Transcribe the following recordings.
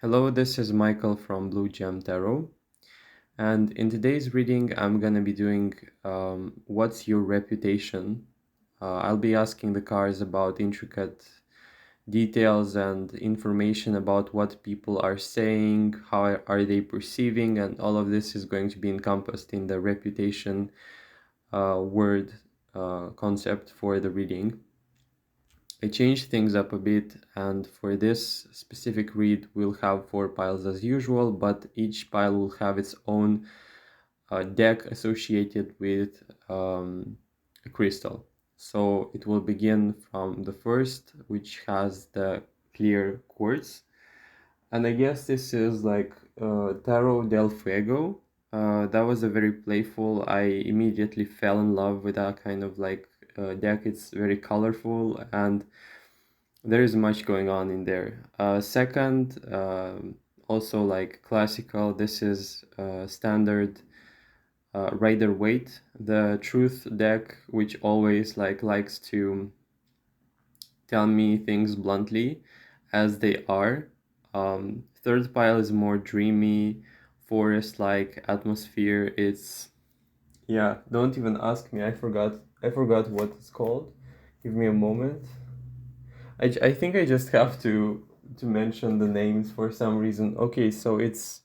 Hello, this is Michael from Blue Gem Tarot, and in today's reading, I'm gonna be doing What's Your Reputation? I'll be asking the cards about intricate details and information about what people are saying, how are they perceiving, and all of this is going to be encompassed in the reputation word concept for the reading. I changed things up a bit, and for this specific read, we'll have four piles as usual, but each pile will have its own deck associated with a crystal. So it will begin from the first, which has the clear quartz. And I guess this is like Tarot del Fuego. That was a very playful. I immediately fell in love with that kind of like deck. It's very colorful and there is much going on in there. Second, also like classical, this is standard Rider Waite, the truth deck, which always likes to tell me things bluntly as they are. Third pile is more dreamy, forest-like atmosphere. It's yeah. Don't even ask me. I forgot what it's called. Give me a moment. I think I just have to mention the names for some reason. Okay, so it's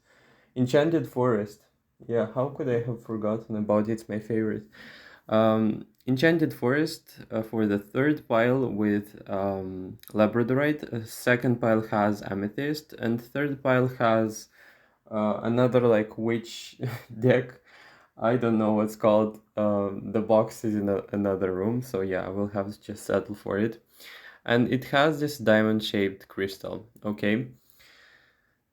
Enchanted Forest. Yeah, how could I have forgotten about it? It's my favorite. Enchanted Forest for the third pile with Labradorite. Second pile has Amethyst, and third pile has another like witch deck. I don't know what's called. The box is in another room, so yeah, I will have to just settle for it. And it has this diamond-shaped crystal. Okay,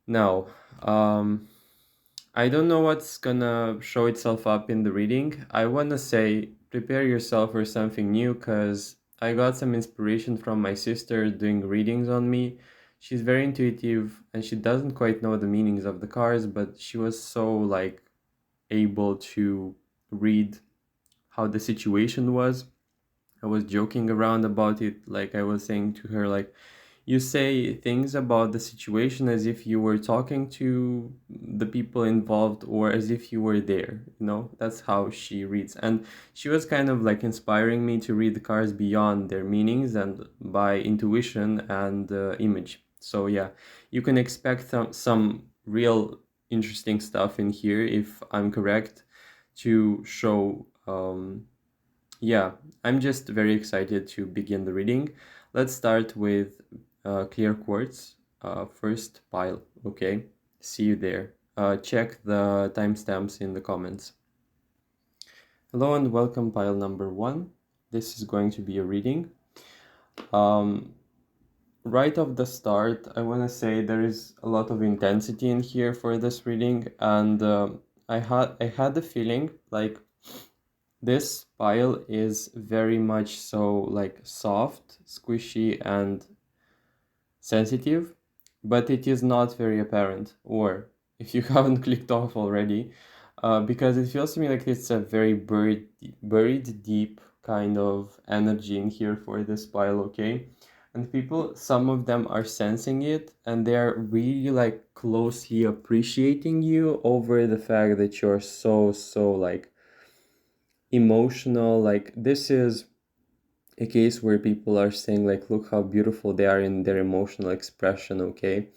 now I don't know what's gonna show itself up in the reading. I wanna say prepare yourself for something new because I got some inspiration from my sister doing readings on me. She's very intuitive and she doesn't quite know the meanings of the cards, but she was so like able to read how the situation was. I was joking around about it, like I was saying to her, like, you say things about the situation as if you were talking to the people involved or as if you were there, That's how she reads. And she was kind of like inspiring me to read the cards beyond their meanings and by intuition and image. So, yeah, you can expect some real interesting stuff in here if I'm correct to show. Yeah, I'm just very excited to begin the reading. Let's start with clear quartz, first pile, okay? See you there. Check the timestamps in the comments. Hello and welcome, pile number one. This is going to be a reading. Right off the start, I want to say there is a lot of intensity in here for this reading, and I had the feeling like this pile is very much so like soft, squishy, and sensitive, but it is not very apparent. Or if you haven't clicked off already, because it feels to me like it's a very buried deep kind of energy in here for this pile, okay? And people, some of them are sensing it and they're really like closely appreciating you over the fact that you're so like emotional. Like this is a case where people are saying like look how beautiful they are in their emotional expression, okay?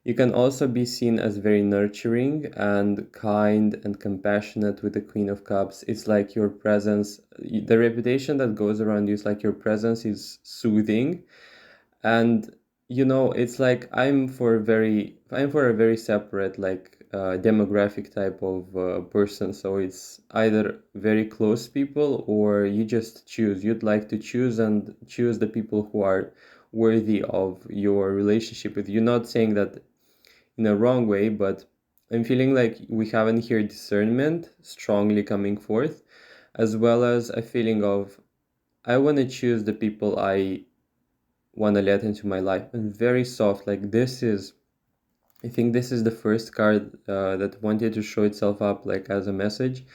You can also be seen as very nurturing and kind and compassionate with the Queen of Cups. It's like your presence, the reputation that goes around you is like your presence is soothing. And it's like I'm for a very separate like demographic type of person, so it's either very close people or you just choose, you'd like to choose and choose the people who are worthy of your relationship with you. Not saying that in a wrong way, but I'm feeling like we have in here discernment strongly coming forth, as well as a feeling of I want to choose the people I want to let into my life. And very soft, like this is, I think this is the first card that wanted to show itself up like as a message.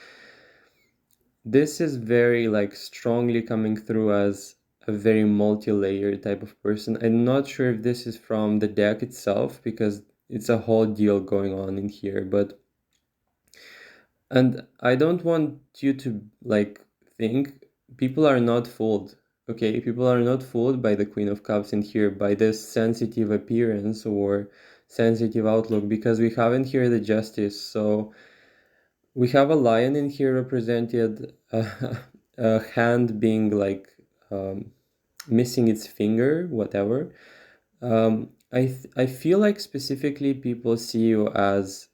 This is very like strongly coming through as a very multi-layered type of person. I'm not sure if this is from the deck itself because it's a whole deal going on in here. And I don't want you to like think people are not fooled. Okay, people are not fooled by the Queen of Cups in here, by this sensitive appearance or sensitive outlook, because we haven't here the Justice. So we have a lion in here represented, a hand being like missing its finger, whatever. I feel like specifically people see you as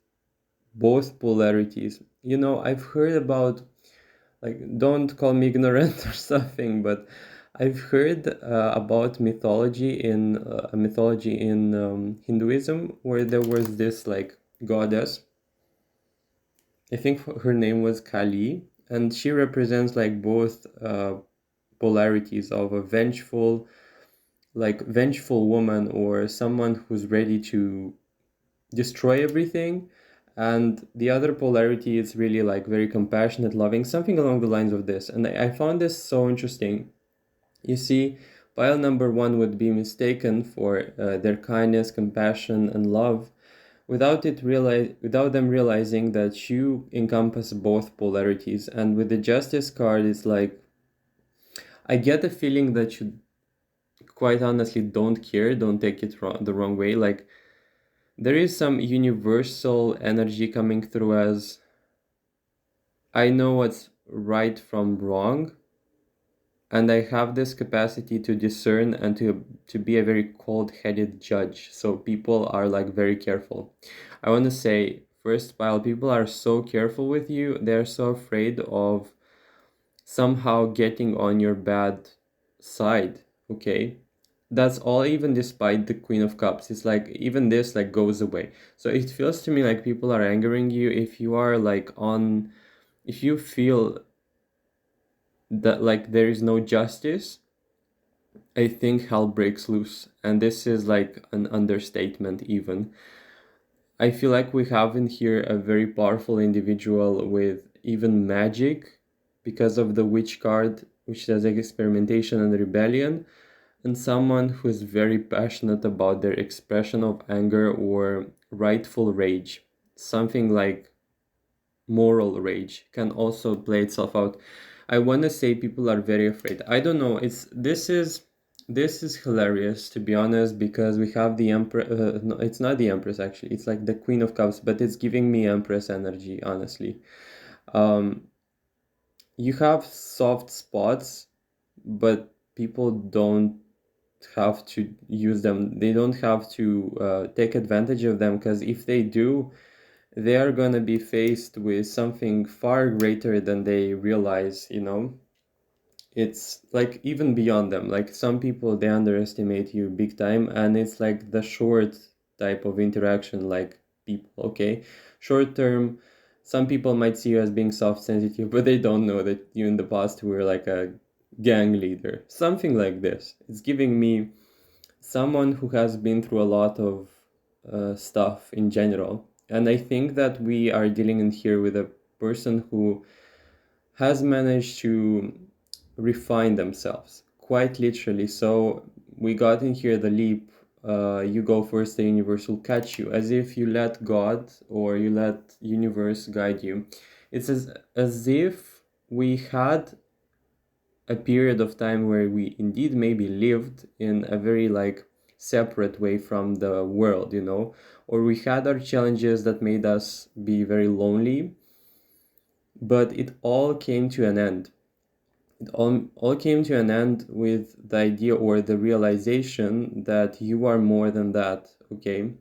both polarities. You know, I've heard about, like, don't call me ignorant or something, but I've heard about mythology in Hinduism, where there was this like goddess. I think her name was Kali, and she represents like both polarities of a vengeful woman, or someone who's ready to destroy everything, and the other polarity is really like very compassionate, loving, something along the lines of this. And I found this so interesting. You see, pile number one would be mistaken for their kindness, compassion, and love, without them realizing that you encompass both polarities. And with the Justice card, it's like I get the feeling that you quite honestly don't care. Don't take it the wrong way. Like, there is some universal energy coming through as I know what's right from wrong, and I have this capacity to discern and to be a very cold-headed judge. So people are like very careful. I want to say first, while people are so careful with you, they're so afraid of somehow getting on your bad side. Okay, that's all. Even despite the Queen of Cups, it's like even this like goes away. So it feels to me like people are angering you if you are like on, if you feel that like there is no justice. I think hell breaks loose, and this is like an understatement even. I feel like we have in here a very powerful individual with even magic because of the witch card, which does like experimentation and rebellion, and someone who is very passionate about their expression of anger or rightful rage. Something like moral rage can also play itself out. I want to say people are very afraid. I don't know. This is hilarious, to be honest, because we have the Empress. No, it's not the Empress actually. It's like the Queen of Cups, but it's giving me Empress energy, honestly. Um, you have soft spots, but people don't have to use them. They don't have to take advantage of them, because if they do, they are gonna be faced with something far greater than they realize, you know? It's like even beyond them. Like some people, they underestimate you big time, and it's like the short type of interaction, like people, okay? Short term, some people might see you as being soft sensitive, but they don't know that you in the past were like a gang leader. Something like this. It's giving me someone who has been through a lot of stuff in general. And I think that we are dealing in here with a person who has managed to refine themselves, quite literally. So we got in here the leap. You go first, the universe will catch you, as if you let God or you let universe guide you. It's as if we had a period of time where we indeed maybe lived in a very like separate way from the world, you know, or we had our challenges that made us be very lonely, but it all came to an end. It all came to an end with the idea or the realization that you are more than that, okay?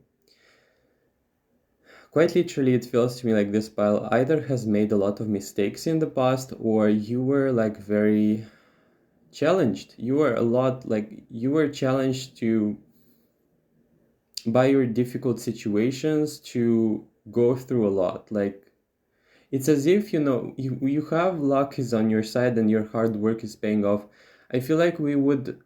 Quite literally, it feels to me like this pile either has made a lot of mistakes in the past, or you were like very challenged. You were a lot like you were challenged to by your difficult situations to go through a lot. Like it's as if, you know, you have luck is on your side and your hard work is paying off. I feel like we would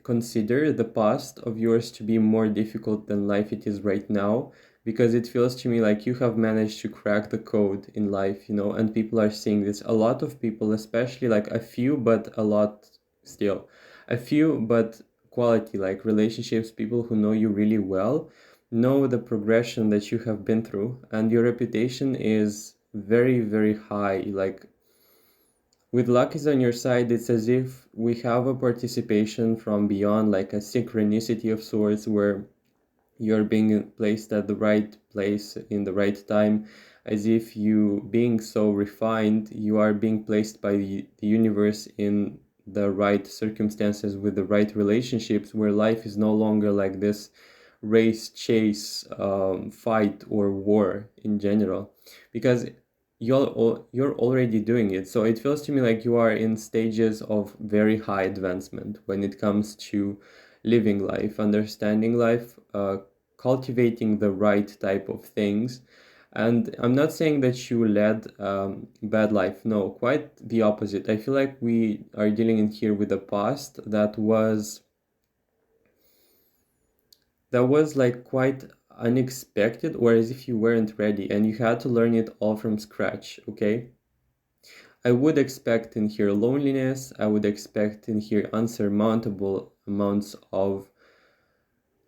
consider the past of yours to be more difficult than life it is right now, because it feels to me like you have managed to crack the code in life, you know, and people are seeing this. A lot of people, especially like a few, but a lot still, a few, but quality, like relationships, people who know you really well, know the progression that you have been through, and your reputation is very, very high. Like, with luck is on your side, it's as if we have a participation from beyond, like a synchronicity of sorts, where you're being placed at the right place in the right time, as if you being so refined, you are being placed by the universe in the right circumstances with the right relationships, where life is no longer like this race, chase, fight, or war in general, because you're already doing it. So it feels to me like you are in stages of very high advancement when it comes to living life, understanding life, cultivating the right type of things. And I'm not saying that you led bad life. No, quite the opposite. I feel like we are dealing in here with a past that was like quite unexpected, or as if you weren't ready and you had to learn it all from scratch, okay? I would expect in here loneliness, I would expect in here unsurmountable amounts of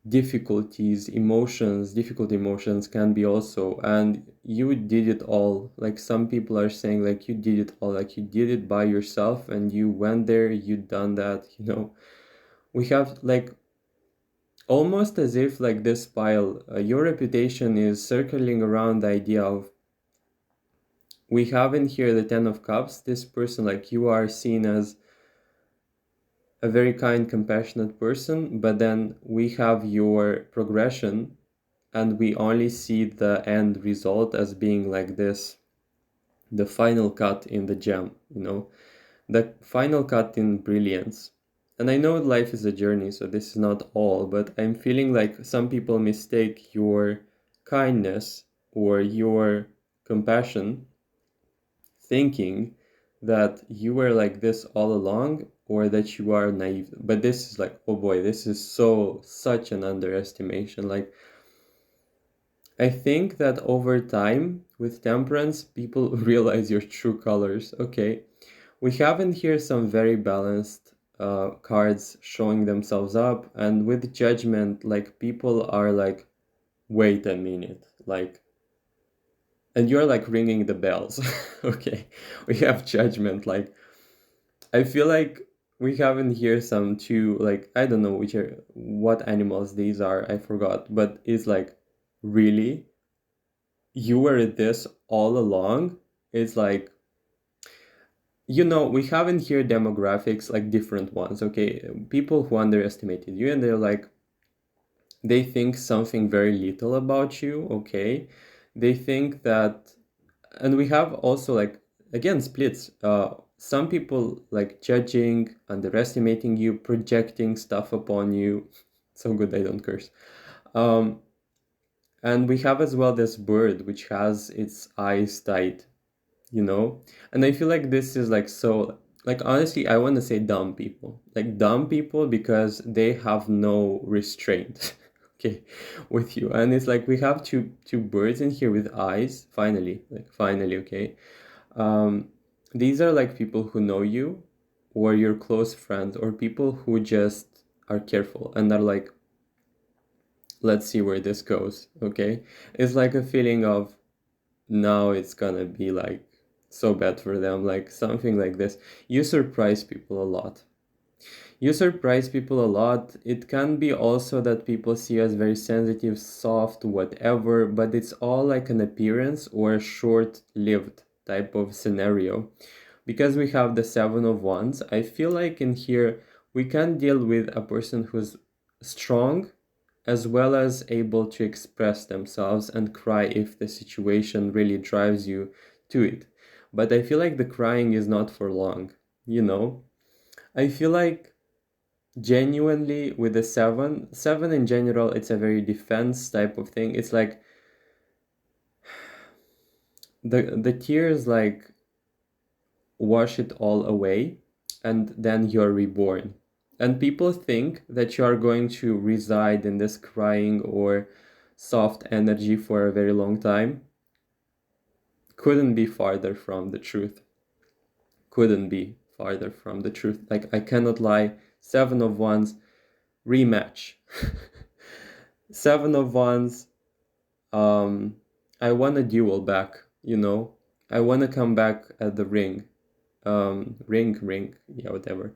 difficulties, emotions, difficult emotions can be also, and you did it all. Like, some people are saying like you did it all, like you did it by yourself and you went there, you done that, we have like almost as if like this pile, your reputation is circling around the idea of, we have in here the 10 of cups, this person, like you are seen as a very kind, compassionate person, but then we have your progression and we only see the end result as being like this, the final cut in the gem, the final cut in brilliance. And I know life is a journey, so this is not all, but I'm feeling like some people mistake your kindness or your compassion, thinking that you were like this all along or that you are naive. But this is like, oh boy, this is such an underestimation. Like, I think that over time, with temperance, people realize your true colors. Okay, we have in here some very balanced cards showing themselves up, and with judgment, like people are like, wait a minute, like, and you're like ringing the bells. Okay, we have judgment. Like, I feel like we have in here some two, like, I don't know what animals these are, I forgot, but it's like, really? You were this all along? It's like, we have in here demographics, like different ones, okay? People who underestimated you and they're like, they think something very little about you, okay? They think that, and we have also like, again, splits. Some people like judging, underestimating you, projecting stuff upon you. So good I don't curse. Um, and we have as well this bird which has its eyes tight, and I feel like this is like, so like, honestly, I want to say dumb people, like dumb people, because they have no restraint. Okay, with you. And it's like we have two birds in here with eyes, finally, like, finally. Okay, um these are like people who know you, or your close friends, or people who just are careful and are like, let's see where this goes. Okay, it's like a feeling of, now it's gonna be like so bad for them, like something like this. You surprise people a lot. You surprise people a lot. It can be also that people see you as very sensitive, soft, whatever, but it's all like an appearance or a short-lived type of scenario. Because we have the Seven of Wands, I feel like in here we can deal with a person who's strong, as well as able to express themselves and cry if the situation really drives you to it. But I feel like the crying is not for long, you know? I feel like genuinely with the seven in general, it's a very defense type of thing. It's like the tears like wash it all away, and then you're reborn. And people think that you are going to reside in this crying or soft energy for a very long time. Couldn't be farther from the truth. Couldn't be farther from the truth. Like, I cannot lie. Seven of Wands, rematch. Seven of Wands. um I want a duel back, you know. I want to come back at the ring. Ring, yeah, whatever.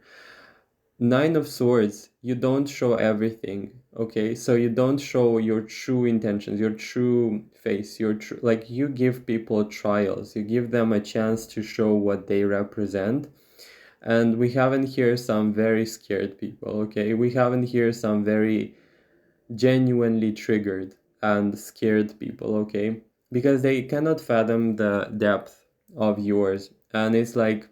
Nine of Swords, you don't show everything, okay? So you don't show your true intentions, your true face, your true, like, you give people trials, you give them a chance to show what they represent. And we haven't here some very scared people, okay? We haven't here some very genuinely triggered and scared people, okay? Because they cannot fathom the depth of yours. And it's like,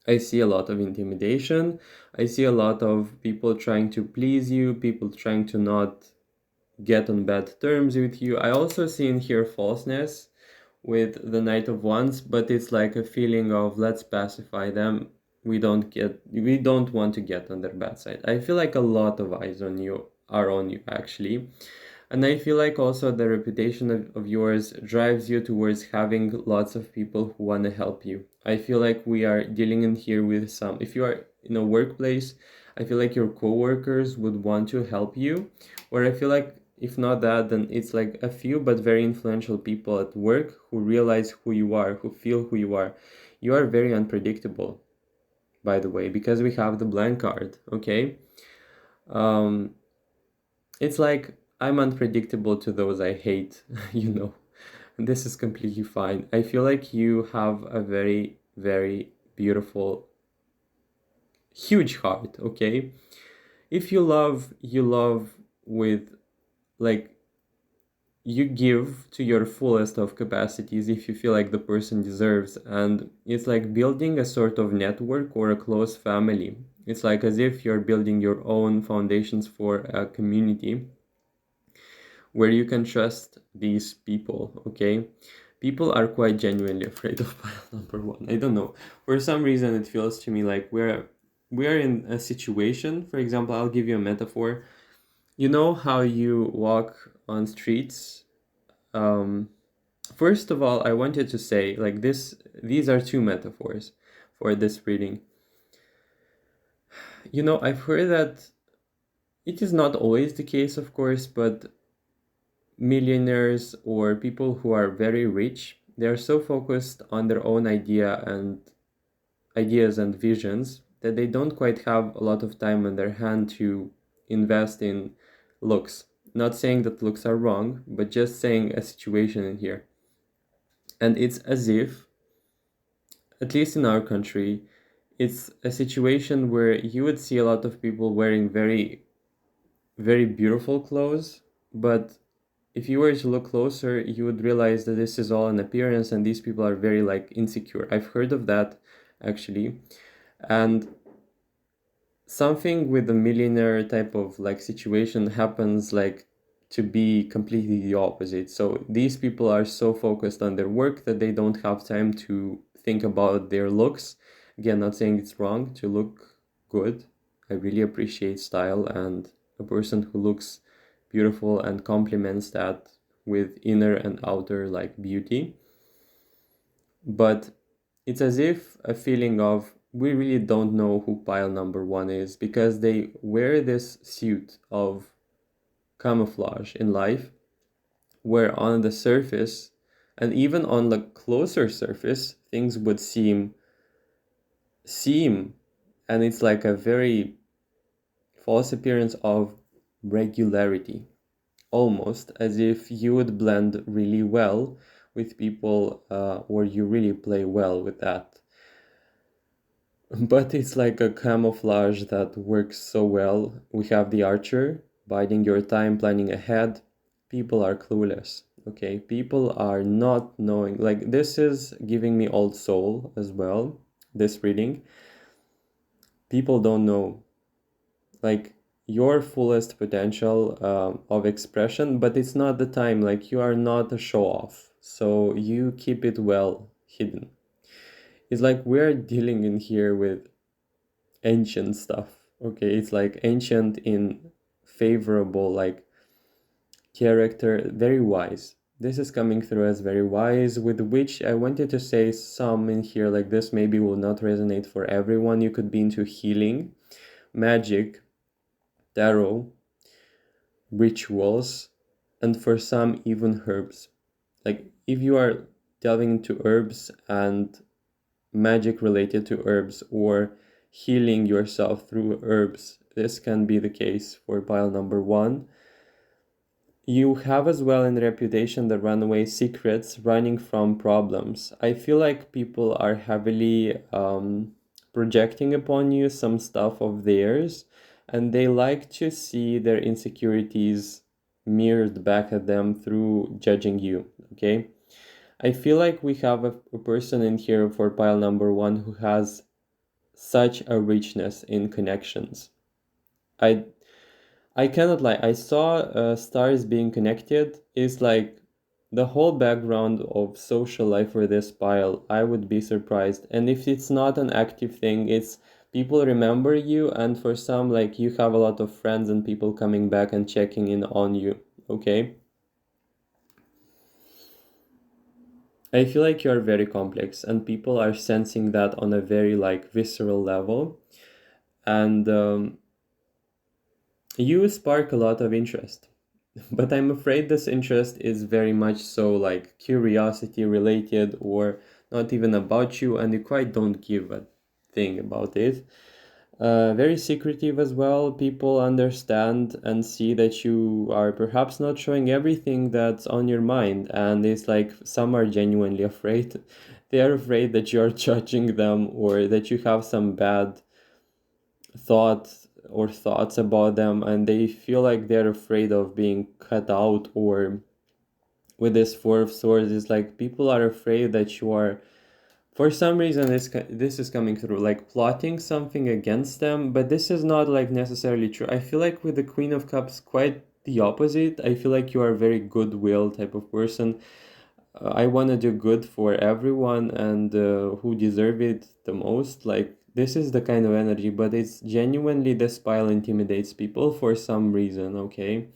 I see a lot of intimidation. I see a lot of people trying to please you, people trying to not get on bad terms with you. I also see in here falseness with the Knight of Wands, but it's like a feeling of let's pacify them. We don't want to get on their bad side. I feel like a lot of eyes on you are on you actually. And I feel like also the reputation of yours drives you towards having lots of people who want to help you. I feel like we are dealing in here with some, if you are in a workplace, I feel like your coworkers would want to help you. Or I feel like if not that, then it's like a few but very influential people at work who realize who you are, who feel who you are. You are very unpredictable, by the way, because we have the blank card, okay? Um, it's like I'm unpredictable to those I hate, you know. This is completely fine. I feel like you have a very, very beautiful, huge heart, okay? If you love with, like, you give to your fullest of capacities if you feel like the person deserves. And it's like building a sort of network or a close family. It's like as if you're building your own foundations for a community where you can trust these people, okay? People are quite genuinely afraid of pile number one. I don't know. For some reason, it feels to me like we're in a situation. For example, I'll give you a metaphor. You know how you walk on streets? Um, First of all, I wanted to say like this. These are two metaphors for this reading. You know, I've heard that it is not always the case, of course, but millionaires or people who are very rich, they are so focused on their own ideas and visions that they don't quite have a lot of time on their hand to invest in looks. Not saying that looks are wrong, but just saying a situation in here. And it's as if, at least in our country, it's a situation where you would see a lot of people wearing very, very beautiful clothes, but if you were to look closer, you would realize that this is all an appearance and these people are very like insecure. I've heard of that actually. And something with the millionaire type of like situation happens like to be completely the opposite. So these people are so focused on their work that they don't have time to think about their looks. Again, not saying it's wrong to look good. I really appreciate style and a person who looks beautiful and complements that with inner and outer like beauty. But it's as if a feeling of we really don't know who pile number one is because they wear this suit of camouflage in life where on the surface and even on the closer surface things would seem and it's like a very false appearance of regularity, almost as if you would blend really well with people or you really play well with that. But it's like a camouflage that works so well. We have the archer, biding your time, planning ahead. People are clueless, okay? People are not knowing. Like, this is giving me Old Soul as well, this reading. People don't know, like, your fullest potential of expression, but it's not the time. Like, you are not a show off, so you keep it well hidden. It's like we're dealing in here with ancient stuff, okay? It's like ancient in favorable like character, very wise. This is coming through as very wise, with which I wanted to say some in here like this maybe will not resonate for everyone. You could be into healing, magic, tarot, rituals, and for some even herbs. Like if you are delving into herbs and magic related to herbs or healing yourself through herbs, this can be the case for pile number one. You have as well in reputation the runaway secrets, running from problems. I feel like people are heavily projecting upon you some stuff of theirs, and they like to see their insecurities mirrored back at them through judging you. Okay, I feel like we have a person in here for pile number one who has such a richness in connections. I I cannot lie. I saw stars being connected. It's like the whole background of social life for this pile. I would be surprised. And if it's not an active thing, it's people remember you, and for some, like you have a lot of friends and people coming back and checking in on you. Okay. I feel like you're very complex, and people are sensing that on a very like visceral level. And you spark a lot of interest. But I'm afraid this interest is very much so like curiosity related or not even about you, and you quite don't give a thing about it. Very secretive as well. People understand and see that you are perhaps not showing everything that's on your mind, and it's like some are genuinely afraid. They are afraid that you're judging them or that you have some bad thoughts about them, and they feel like they're afraid of being cut out. Or with this four of swords, is like people are afraid that you are, for some reason, this is coming through like plotting something against them, but this is not like necessarily true. I feel like with the Queen of Cups, quite the opposite. I feel like you are a very goodwill type of person. I want to do good for everyone, and who deserve it the most. Like this is the kind of energy, but it's genuinely this pile intimidates people for some reason. Okay,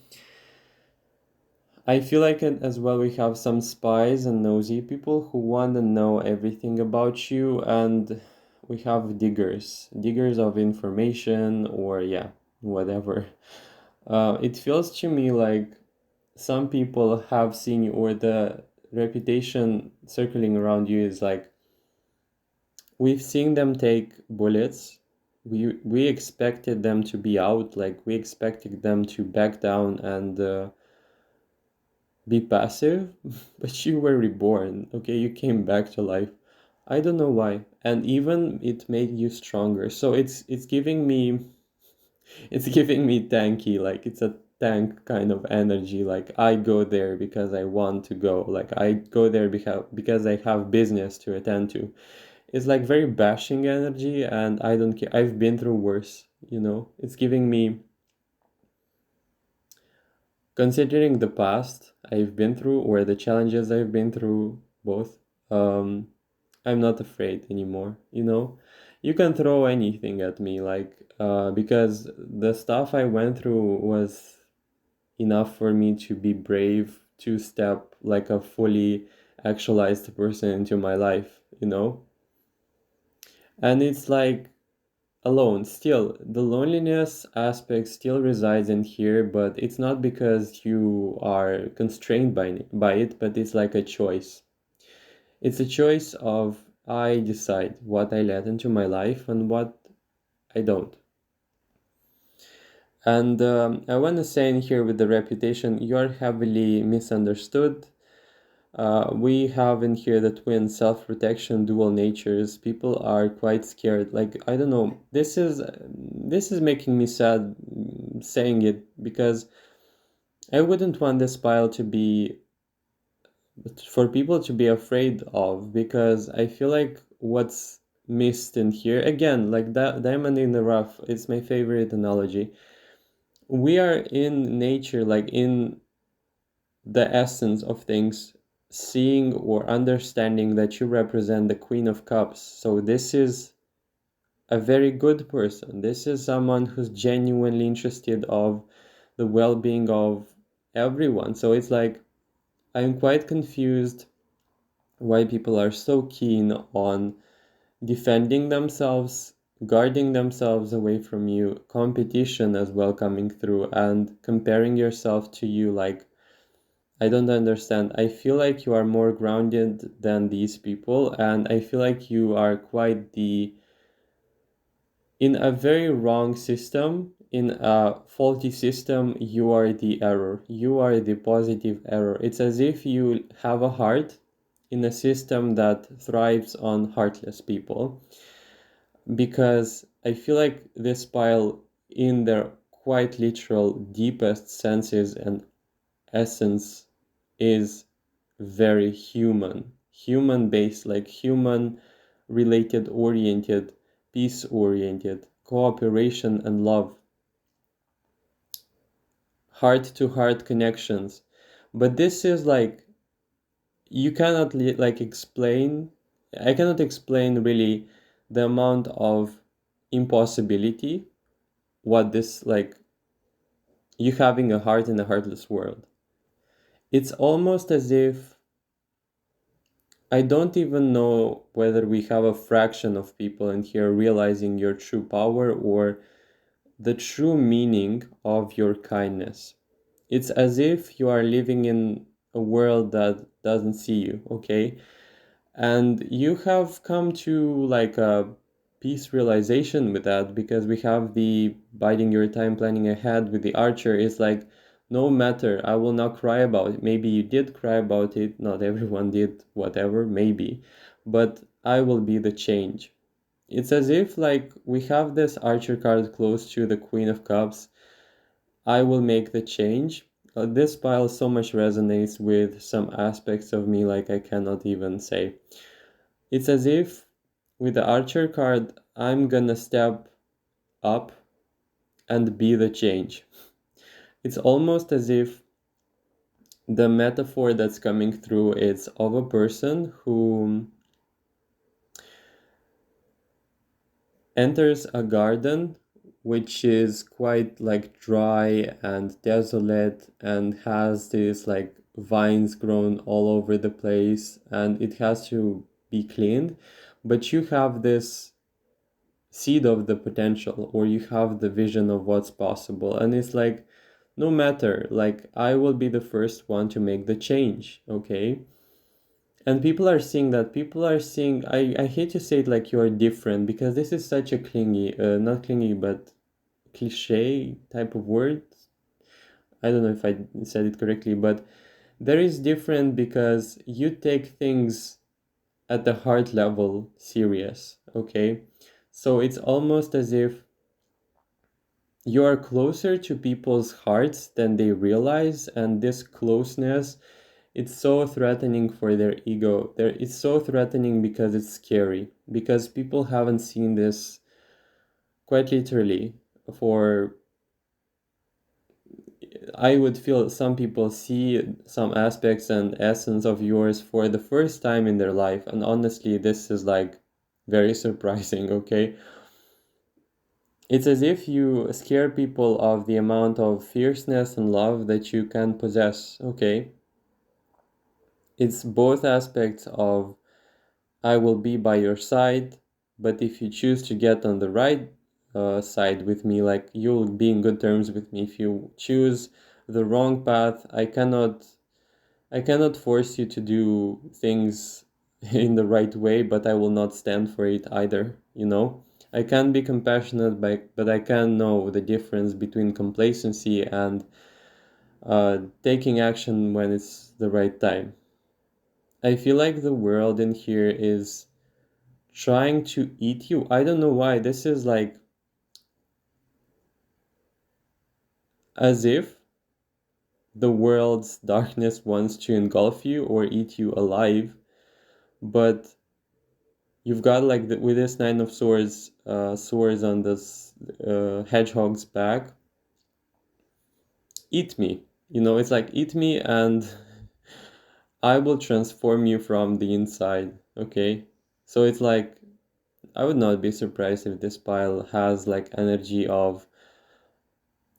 I feel like as well we have some spies and nosy people who want to know everything about you, and we have diggers of information, or yeah, whatever. It feels to me like some people have seen you, or the reputation circling around you is like we've seen them take bullets. We expected them to be out, like we expected them to back down and be passive, but you were reborn. Okay, you came back to life. I don't know why, and even it made you stronger. So it's giving me it's giving me tanky, like it's a tank kind of energy. Like I go there because I want to go. Like I go there because I have business to attend to. It's like very bashing energy, and I don't care. I've been through worse, you know? It's giving me, considering the past I've been through or the challenges I've been through, both, um, I'm not afraid anymore, you know? You can throw anything at me, like, because the stuff I went through was enough for me to be brave to step like a fully actualized person into my life, you know? And it's like alone still, the loneliness aspect still resides in here, but it's not because you are constrained by it, but it's like a choice. It's a choice of I decide what I let into my life and what I don't. And I want to say in here with the reputation, you're heavily misunderstood. We have in here the twin self-protection dual natures. People are quite scared. Like I don't know. This is making me sad saying it, because I wouldn't want this pile to be for people to be afraid of, because I feel like what's missed in here again, like that diamond in the rough. It's my favorite analogy. We are in nature, like in the essence of things, seeing or understanding that you represent the Queen of Cups. So this is a very good person. This is someone who's genuinely interested of the well-being of everyone. So it's like I'm quite confused why people are so keen on defending themselves guarding themselves away from you, competition as well coming through, and comparing yourself to you. Like, I don't understand. I feel like you are more grounded than these people, and I feel like you are quite in a very wrong system, in a faulty system, you are the error. You are the positive error. It's as if you have a heart in a system that thrives on heartless people. Because I feel like this pile, in their quite literal deepest senses and essence, is very human based, like human related oriented, peace oriented, cooperation and love, heart to heart connections. But this is like, you cannot like explain, I cannot explain really the amount of impossibility what this, like, you having a heart in a heartless world. It's almost as if I don't even know whether we have a fraction of people in here realizing your true power or the true meaning of your kindness. It's as if you are living in a world that doesn't see you, okay? And you have come to like a peace realization with that, because we have the biding your time, planning ahead with the archer. Is like, no matter, I will not cry about it. Maybe you did cry about it, not everyone did, whatever, maybe, but I will be the change. It's as if like we have this archer card close to the Queen of Cups. I will make the change. This pile so much resonates with some aspects of me, like I cannot even say. It's as if with the archer card, I'm gonna step up and be the change. It's almost as if the metaphor that's coming through is of a person who enters a garden which is quite like dry and desolate and has these like vines grown all over the place and it has to be cleaned, but you have this seed of the potential, or you have the vision of what's possible, and it's like, no matter, like I will be the first one to make the change, okay? And people are seeing that, people are seeing, I hate to say it like you are different, because this is such a clingy, not clingy but cliche type of word. I don't know if I said it correctly, but there is different because you take things at the heart level serious, okay? So it's almost as if you are closer to people's hearts than they realize, and this closeness, it's so threatening for their ego. It's so threatening because it's scary, because people haven't seen this quite literally for, I would feel some people see some aspects and essence of yours for the first time in their life, and honestly this is like very surprising, okay? It's as if you scare people of the amount of fierceness and love that you can possess, okay? It's both aspects of, I will be by your side, but if you choose to get on the right side with me, like you'll be in good terms with me. If you choose the wrong path, I cannot force you to do things in the right way, but I will not stand for it either, you know? I can be compassionate, but I can know the difference between complacency and taking action when it's the right time. I feel like the world in here is trying to eat you. I don't know why. This is like as if the world's darkness wants to engulf you or eat you alive, but you've got like with this Nine of Swords, swords on this hedgehog's back. Eat me. You know, it's like eat me and I will transform you from the inside. Okay, so it's like I would not be surprised if this pile has like energy of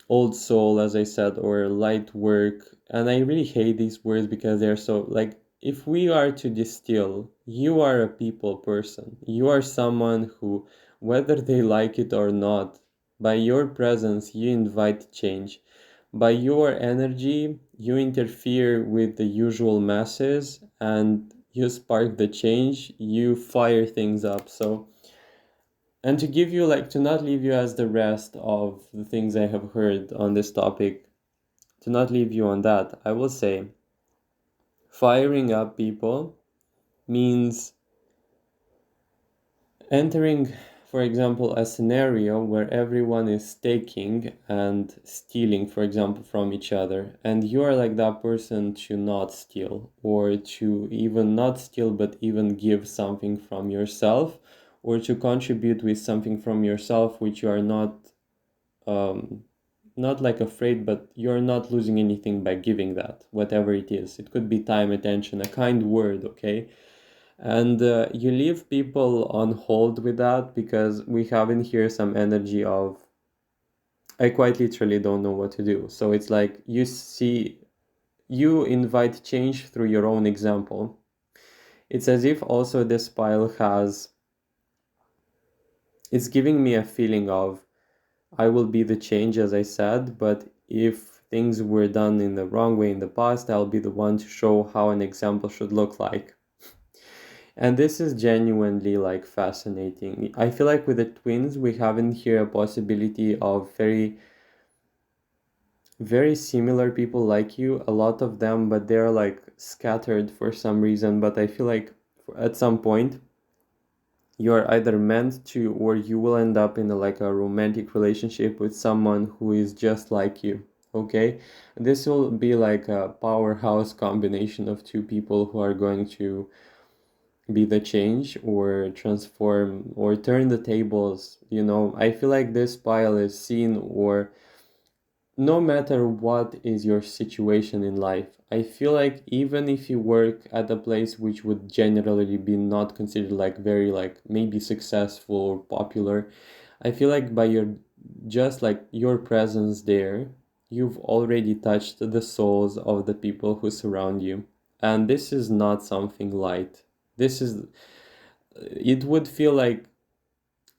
old soul, as I said, or light work. And I really hate these words because they're so like, if we are to distill, you are a people person. You are someone who whether they like it or not. By your presence, you invite change. By your energy, you interfere with the usual masses and you spark the change, you fire things up. So, and to give you, like, to not leave you as the rest of the things I have heard on this topic, to not leave you on that, I will say firing up people means entering, for example, a scenario where everyone is taking and stealing, for example, from each other, and you are like that person to not steal, or to even not steal, but even give something from yourself, or to contribute with something from yourself, which you are um, not like afraid, but you're not losing anything by giving that, whatever it is. It could be time, attention, a kind word, okay? And you leave people on hold with that because we have in here some energy of, I quite literally don't know what to do. So it's like you invite change through your own example. It's as if also this pile it's giving me a feeling of, I will be the change, as I said, but if things were done in the wrong way in the past, I'll be the one to show how an example should look like. And this is genuinely like fascinating. I feel like with the twins, we have in here a possibility of very, very similar people like you, a lot of them, but they're like scattered for some reason. But I feel like at some point, you are either meant to, or you will end up in like a romantic relationship with someone who is just like you. Okay, this will be like a powerhouse combination of two people who are going to be the change or transform or turn the tables. I feel like this pile is seen, or no matter what is your situation in life, I feel like even if you work at a place which would generally be not considered like very like maybe successful or popular, I feel like by your just like your presence there, you've already touched the souls of the people who surround you. And this is not something light. This is, it would feel like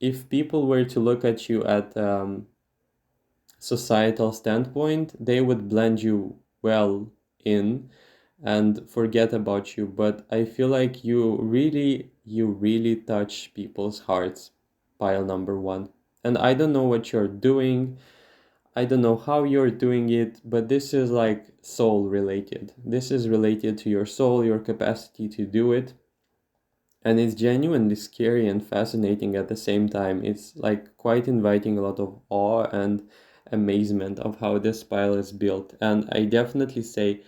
if people were to look at you at societal standpoint, they would blend you well in and forget about you. But I feel like you really touch people's hearts, pile number one. And I don't know what you're doing. I don't know how you're doing it, but this is like soul related. This is related to your soul, your capacity to do it. And it's genuinely scary and fascinating at the same time. It's like quite inviting a lot of awe and amazement of how this spell is built. And I definitely say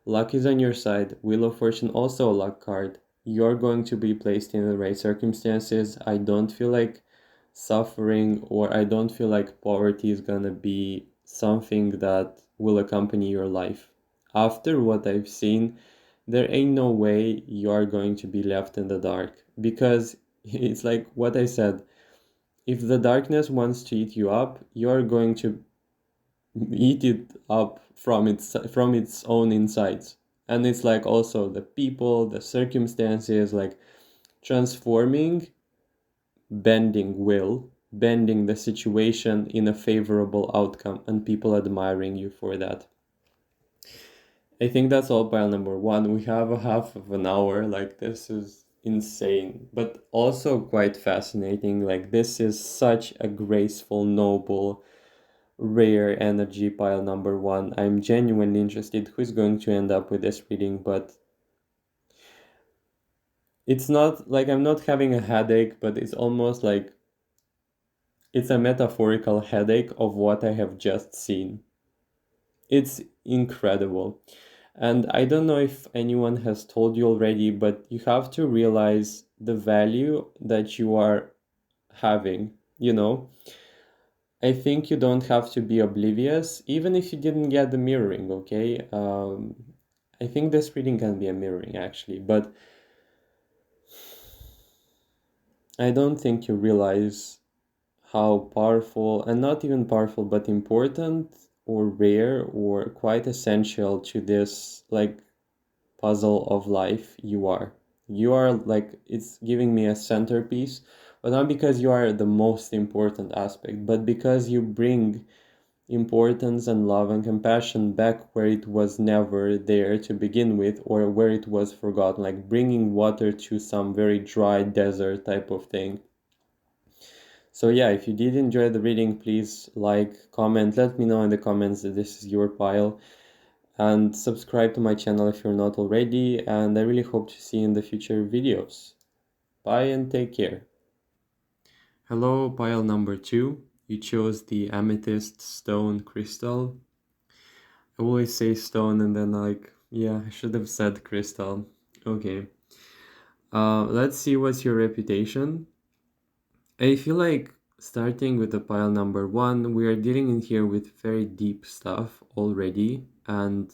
luck is on your side. Wheel of Fortune also a luck card. You're going to be placed in the right circumstances. I don't feel like suffering, or I don't feel like poverty is gonna be something that will accompany your life. After what I've seen, there ain't no way you are going to be left in the dark, because it's like what I said, if the darkness wants to eat you up, you're going to eat it up from its own insides. And it's like also the people, the circumstances, like transforming, bending the situation in a favorable outcome, and people admiring you for that. I think that's all pile number one. We have a half of an hour. Like, this is insane, but also quite fascinating. Like, this is such a graceful, noble, rare energy pile number one. I'm genuinely interested who's going to end up with this reading, but it's not like I'm not having a headache, but it's almost like it's a metaphorical headache of what I have just seen. It's incredible. And I don't know if anyone has told you already, but you have to realize the value that you are having, you know? I think you don't have to be oblivious, even if you didn't get the mirroring, okay? I think this reading can be a mirroring actually, but I don't think you realize how powerful, and not even powerful, but important or rare or quite essential to this like puzzle of life you are. You are like, it's giving me a centerpiece but not because you are the most important aspect, but because you bring importance and love and compassion back where it was never there to begin with, or where it was forgotten, like bringing water to some very dry desert type of thing. So yeah, if you did enjoy the reading, please like, comment, let me know in the comments that this is your pile, and subscribe to my channel if you're not already, and I really hope to see you in the future videos. Bye and take care. Hello, pile number 2. You chose the amethyst stone crystal. I always say stone and then yeah, I should have said crystal. Okay. Let's see what's your reputation. I feel like starting with the pile number 1, we are dealing in here with very deep stuff already, and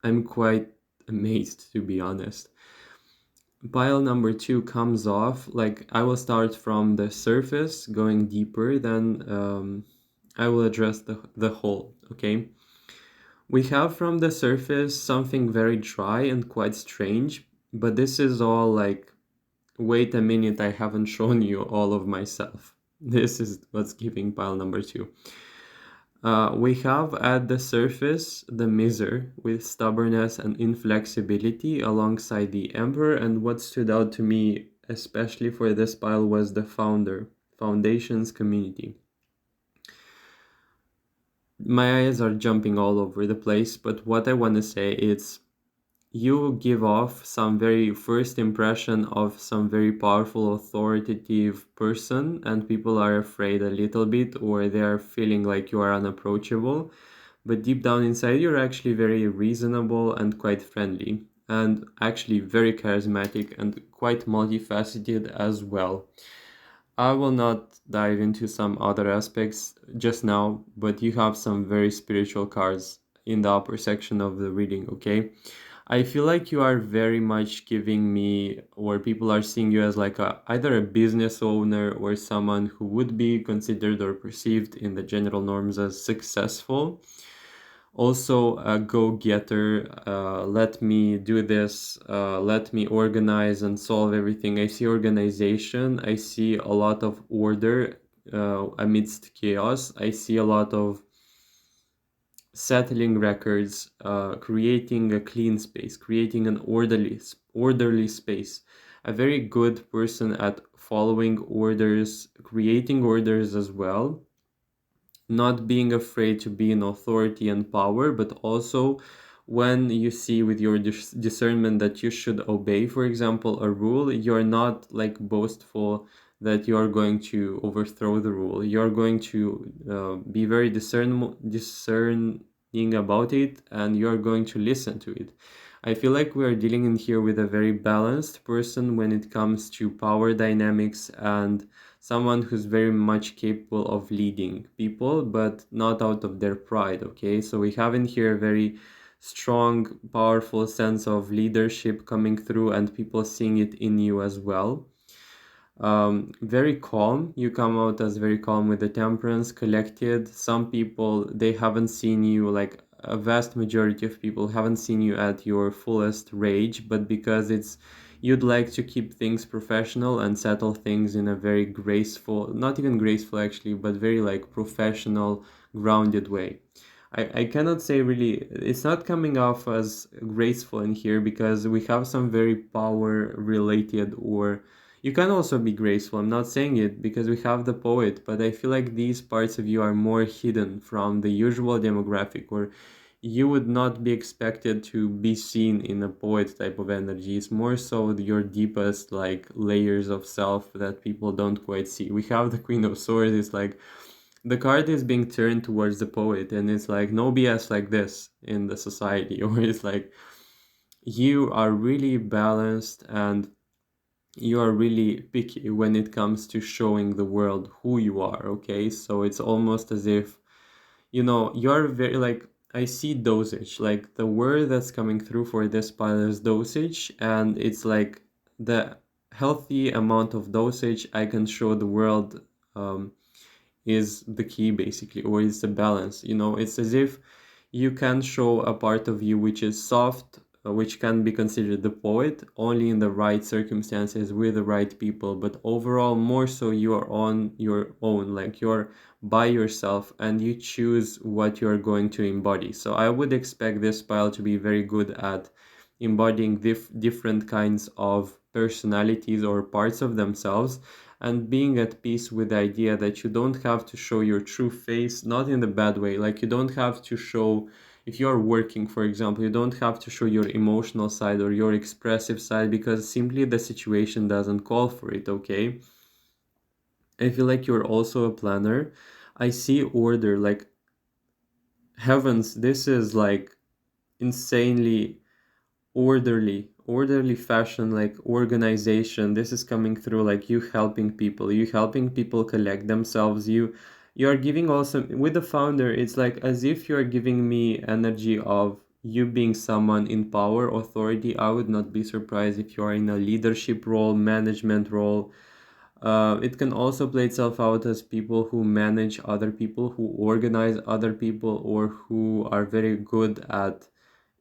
I'm quite amazed, to be honest. Pile number 2 comes off like I will start from the surface, going deeper, then I will address the whole, okay? We have from the surface something very dry and quite strange, but this is all like, wait a minute, I haven't shown you all of myself. This is what's giving pile number 2. We have at the surface the miser with stubbornness and inflexibility alongside the emperor, and what stood out to me especially for this pile was the foundation's community. My eyes are jumping all over the place, but what I want to say is you give off some very first impression of some very powerful authoritative person, and people are afraid a little bit, or they are feeling like you are unapproachable, but deep down inside you're actually very reasonable and quite friendly, and actually very charismatic and quite multifaceted as well. I will not dive into some other aspects just now, but you have some very spiritual cards in the upper section of the reading, okay? I feel like you are very much giving me, or people are seeing you as like either a business owner or someone who would be considered or perceived in the general norms as successful. Also a go-getter, let me do this, let me organize and solve everything. I see organization, I see a lot of order amidst chaos. I see a lot of settling records, creating a clean space, creating an orderly space. A very good person at following orders, creating orders as well, not being afraid to be in authority and power, but also when you see with your discernment that you should obey, for example, a rule, you're not like boastful that you are going to overthrow the rule. You're going to be very discerning about it, and you're going to listen to it. I feel like we are dealing in here with a very balanced person when it comes to power dynamics, and someone who's very much capable of leading people, but not out of their pride, okay? So we have in here a very strong, powerful sense of leadership coming through, and people seeing it in you as well. Very calm. You come out as very calm with the temperance, collected. Some people, they haven't seen you, like a vast majority of people haven't seen you at your fullest rage, but because it's you'd like to keep things professional and settle things in a very graceful, not even graceful actually, but very like professional, grounded way. I cannot say really, it's not coming off as graceful in here because we have some very power related, or you can also be graceful. I'm not saying it because we have the poet, but I feel like these parts of you are more hidden from the usual demographic, or you would not be expected to be seen in a poet type of energy. It's more so your deepest like layers of self that people don't quite see. We have the Queen of Swords. It's like the card is being turned towards the poet, and it's like no BS like this in the society, or it's like you are really balanced and you are really picky when it comes to showing the world who you are, okay? So it's almost as if, you know, you're very like, I see dosage, like the word that's coming through for this pile is dosage, and it's like the healthy amount of dosage I can show the world is the key basically, or is the balance. You know, it's as if you can show a part of you which is soft, which can be considered the poet only in the right circumstances with the right people, but overall more so you are on your own, like you're by yourself and you choose what you're going to embody. So I would expect this pile to be very good at embodying different kinds of personalities or parts of themselves, and being at peace with the idea that you don't have to show your true face, not in the bad way. Like you don't have to show, if you're working, for example, you don't have to show your emotional side or your expressive side because simply the situation doesn't call for it, okay? I feel like you're also a planner. I see order, like heavens, this is like insanely orderly fashion, like organization. This is coming through, like you helping people collect themselves. You are giving also with the founder, it's like as if you're giving me energy of you being someone in power, authority. I would not be surprised if you are in a leadership role, management role. It can also play itself out as people who manage other people, who organize other people, or who are very good at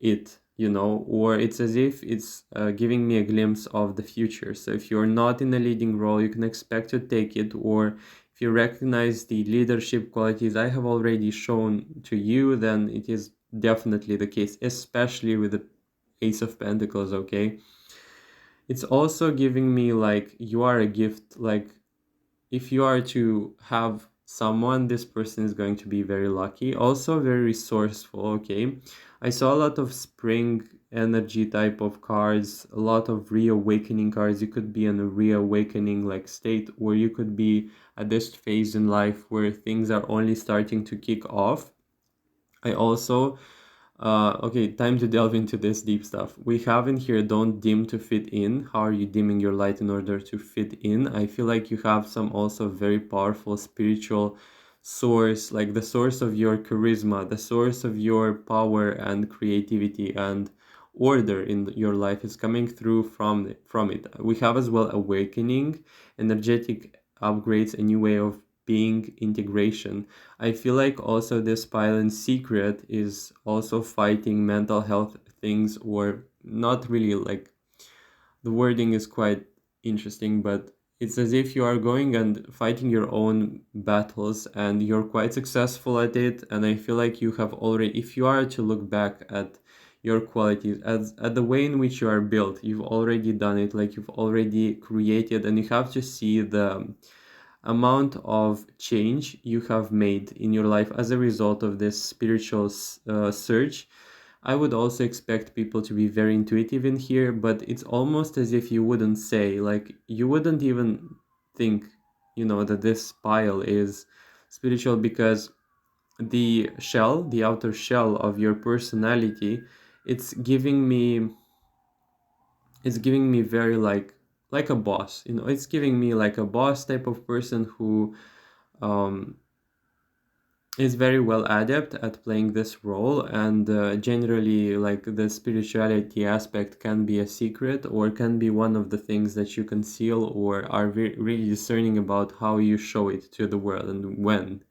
it, you know, or it's as if it's giving me a glimpse of the future. So if you're not in a leading role, you can expect to take it, or if you recognize the leadership qualities I have already shown to you, then it is definitely the case, especially with the Ace of Pentacles, okay? It's also giving me like you are a gift, like if you are to have someone, this person is going to be very lucky, also very resourceful, okay? I saw a lot of spring energy type of cards, a lot of reawakening cards. You could be in a reawakening like state, or you could be at this phase in life where things are only starting to kick off. I also okay, time to delve into this deep stuff. We have in here, don't dim to fit in. How are you dimming your light in order to fit in? I feel like you have some also very powerful spiritual source, like the source of your charisma, the source of your power and creativity and order in your life is coming through from it. We have as well awakening, energetic upgrades, a new way of being, integration. I feel like also this pile in secret is also fighting mental health things, or not really, like the wording is quite interesting, but it's as if you are going and fighting your own battles and you're quite successful at it. And I feel like you have already, if you are to look back at your qualities, as at the way in which you are built, you've already done it, like you've already created, and you have to see the amount of change you have made in your life as a result of this spiritual search. I would also expect people to be very intuitive in here, but it's almost as if you wouldn't say, like, you wouldn't even think, you know, that this pile is spiritual, because the shell, the outer shell of your personality, it's giving me it's giving me very like a boss, you know, it's giving me like a boss type of person who um, is very well adept at playing this role. And generally, like, the spirituality aspect can be a secret, or can be one of the things that you conceal, or are really discerning about how you show it to the world and when.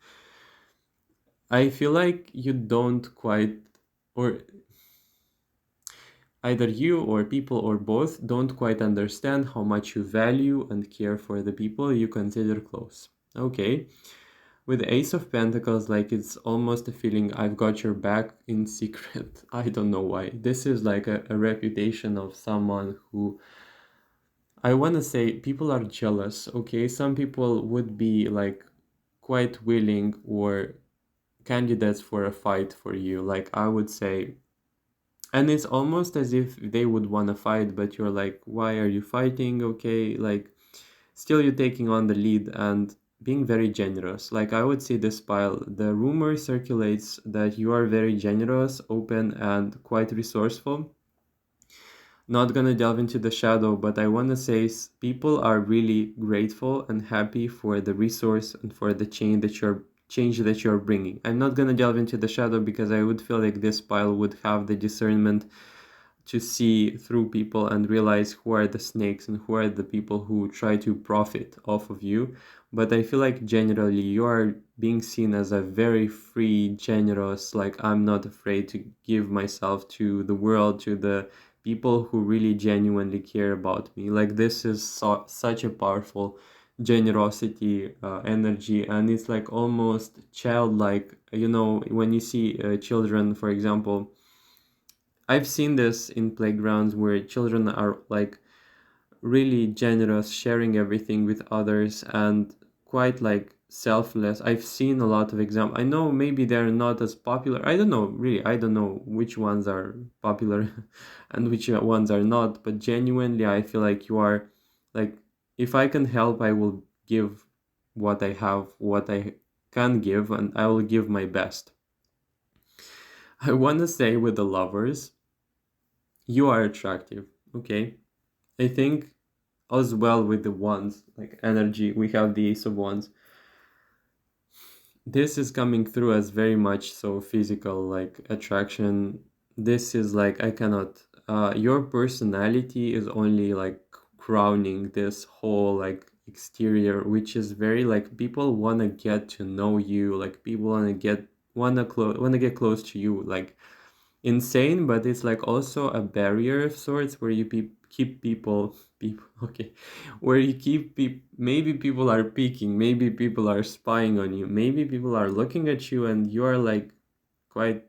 I feel like you don't quite, or either you or people or both don't quite understand how much you value and care for the people you consider close. Okay. With Ace of Pentacles, like, it's almost a feeling I've got your back in secret. I don't know why. This is like a reputation of someone who, I want to say, people are jealous, okay? Some people would be like quite willing or candidates for a fight for you, like I would say. And it's almost as if they would want to fight, but you're like, why are you fighting? Okay, like, still you're taking on the lead and being very generous. Like, I would say this pile, the rumor circulates that you are very generous, open, and quite resourceful. Not gonna delve into the shadow, but I want to say people are really grateful and happy for the resource and for the change that you're bringing. I'm not gonna delve into the shadow because I would feel like this pile would have the discernment to see through people and realize who are the snakes and who are the people who try to profit off of you. But I feel like generally you are being seen as a very free, generous, like I'm not afraid to give myself to the world, to the people who really genuinely care about me. Like this is such a powerful generosity energy, and it's like almost childlike. You know, when you see children, for example, I've seen this in playgrounds where children are like really generous, sharing everything with others and quite like selfless. I've seen a lot of examples. I know maybe they're not as popular. I don't know, really. I don't know which ones are popular and which ones are not, but genuinely, I feel like you are like, if I can help, I will give what I have, what I can give, and I will give my best. I want to say with the lovers, you are attractive, okay? I think as well with the wands, like energy, we have the Ace of Wands. This is coming through as very much so physical, like attraction. This is like, I cannot, your personality is only like crowning this whole like exterior, which is very like people want to get to know you, like people want to get close to you, like insane, but it's like also a barrier of sorts where you keep people okay, where you keep maybe people are peeking, maybe people are spying on you, maybe people are looking at you and you are like quite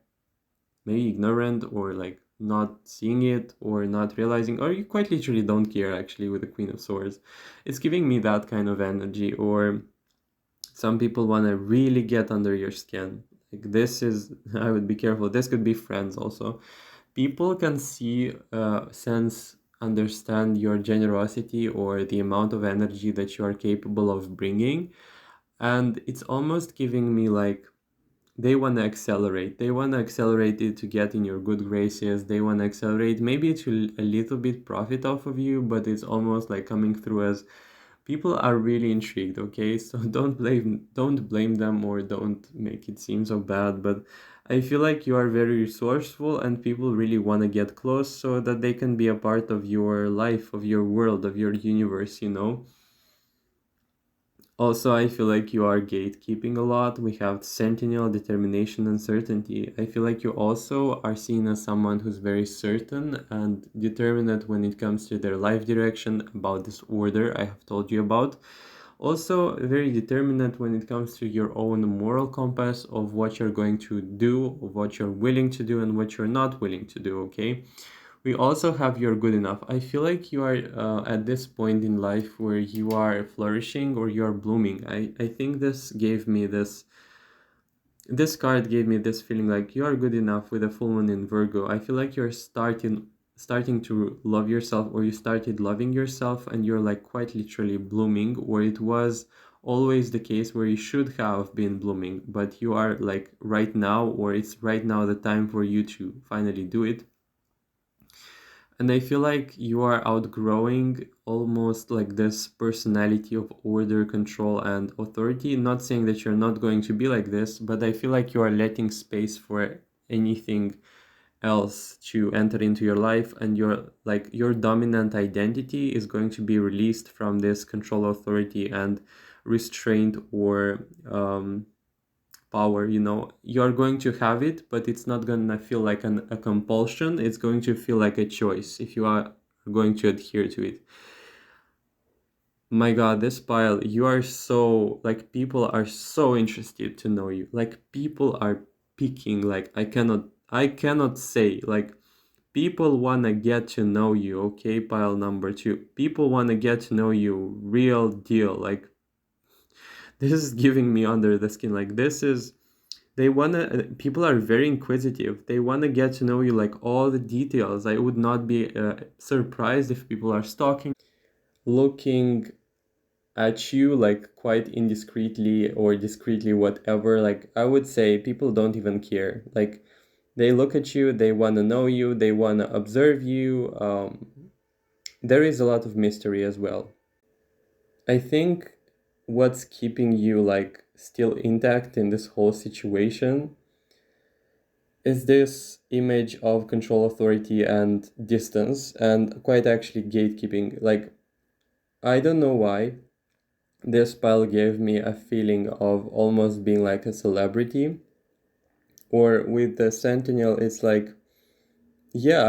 maybe ignorant or like not seeing it or not realizing, or you quite literally don't care actually with the Queen of Swords. It's giving me that kind of energy. Or some people want to really get under your skin. Like this is, I would be careful. This could be friends also. People can see, sense, understand your generosity or the amount of energy that you are capable of bringing. And it's almost giving me like they want to accelerate. They want to accelerate it to get in your good graces. They want to accelerate maybe to a little bit profit off of you, but it's almost like coming through as people are really intrigued, okay? So don't blame them or don't make it seem so bad, but I feel like you are very resourceful and people really want to get close so that they can be a part of your life, of your world, of your universe, you know? Also, I feel like you are gatekeeping a lot. We have sentinel, determination, and certainty. I feel like you also are seen as someone who's very certain and determined when it comes to their life direction, about this order I have told you about. Also, very determined when it comes to your own moral compass of what you're going to do, of what you're willing to do, and what you're not willing to do, okay? We also have you're good enough. I feel like you are at this point in life where you are flourishing or you are blooming. I think this card gave me this feeling like you are good enough with a full moon in Virgo. I feel like you're starting to love yourself, or you started loving yourself and you're like quite literally blooming, or it was always the case where you should have been blooming, but you are like right now, or it's right now the time for you to finally do it. And I feel like you are outgrowing almost like this personality of order, control, and authority. Not saying that you're not going to be like this, but I feel like you are letting space for anything else to enter into your life, and your dominant identity is going to be released from this control, authority, and restraint, or power. You know, you're going to have it, but it's not gonna feel like a compulsion. It's going to feel like a choice if you are going to adhere to it. My god, this pile, you are so like, people are so interested to know you, like people are picking, like I cannot say, like people want to get to know you, okay? Pile number two, people want to get to know you, real deal. Like this is giving me under the skin. Like this is, they want to, people are very inquisitive. They want to get to know you, like all the details. I would not be surprised if people are stalking, looking at you like quite indiscreetly or discreetly, whatever. Like I would say people don't even care. Like they look at you, they want to know you, they want to observe you. There is a lot of mystery as well. I think what's keeping you like still intact in this whole situation is this image of control, authority, and distance, and quite actually gatekeeping. Like, I don't know why this pile gave me a feeling of almost being like a celebrity. Or with the Sentinel, it's like, yeah,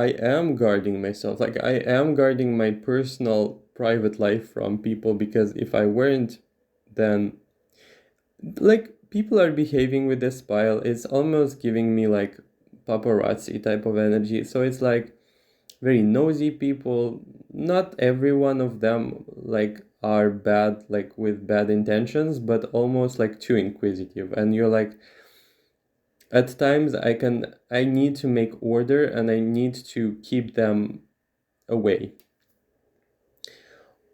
I am guarding myself. Like, I am guarding my personal private life from people, because if I weren't, then like people are behaving with this pile. It's almost giving me like paparazzi type of energy. So it's like very nosy people. Not every one of them like are bad, like with bad intentions, but almost like too inquisitive. And you're like, at times I need to make order and I need to keep them away.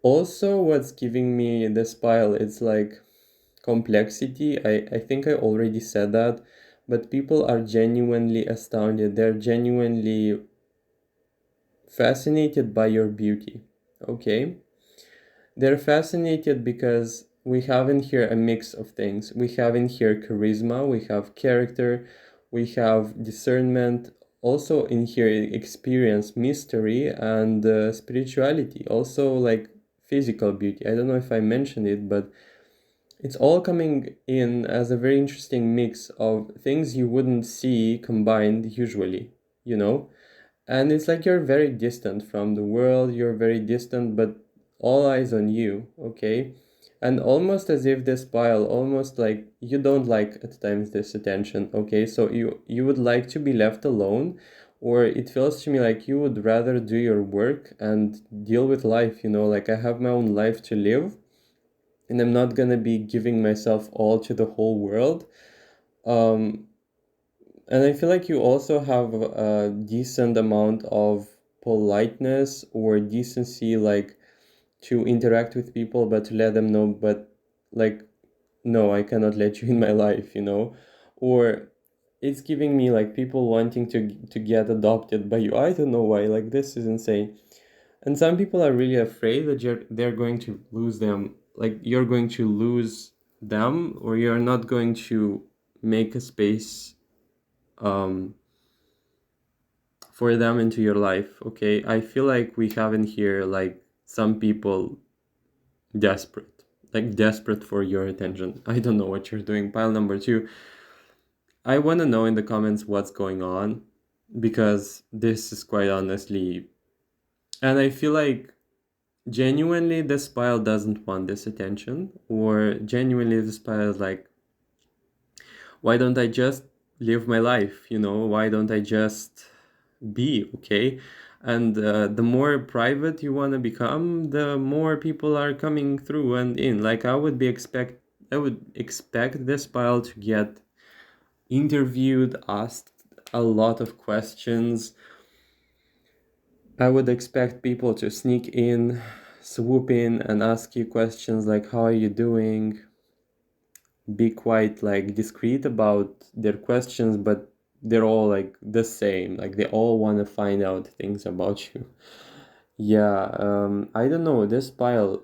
Also, what's giving me this pile, it's like complexity. I think I already said that, but people are genuinely astounded. They're genuinely fascinated by your beauty. Okay? They're fascinated because we have in here a mix of things. We have in here charisma, we have character, we have discernment, also in here experience, mystery, and spirituality. Also, like physical beauty. I don't know if I mentioned it, but it's all coming in as a very interesting mix of things you wouldn't see combined usually, you know? And it's like you're very distant from the world, you're very distant, but all eyes on you, okay? And almost as if this pile, almost like you don't like at times this attention, okay? So you would like to be left alone, or it feels to me like you would rather do your work and deal with life, you know, like I have my own life to live, and I'm not gonna be giving myself all to the whole world. Um, and I feel like you also have a decent amount of politeness or decency, like to interact with people, but to let them know, but like, no, I cannot let you in my life, you know? Or it's giving me like people wanting to get adopted by you. I don't know why, like this is insane. And some people are really afraid that they're going to lose them, like you're going to lose them, or you're not going to make a space um for them into your life. Okay, I feel like we have in here like some people desperate, like desperate for your attention. I don't know what you're doing. Pile number two, I want to know in the comments what's going on, because this is quite honestly, and I feel like genuinely this pile doesn't want this attention, or genuinely this pile is like, why don't I just live my life, you know? Why don't I just be okay? And the more private you want to become, the more people are coming through and in. Like I would expect this pile to get interviewed, asked a lot of questions. I would expect people to sneak in, swoop in, and ask you questions like, how are you doing? Be quite like discreet about their questions, but they're all like the same. Like they all want to find out things about you. Yeah, I don't know. This pile,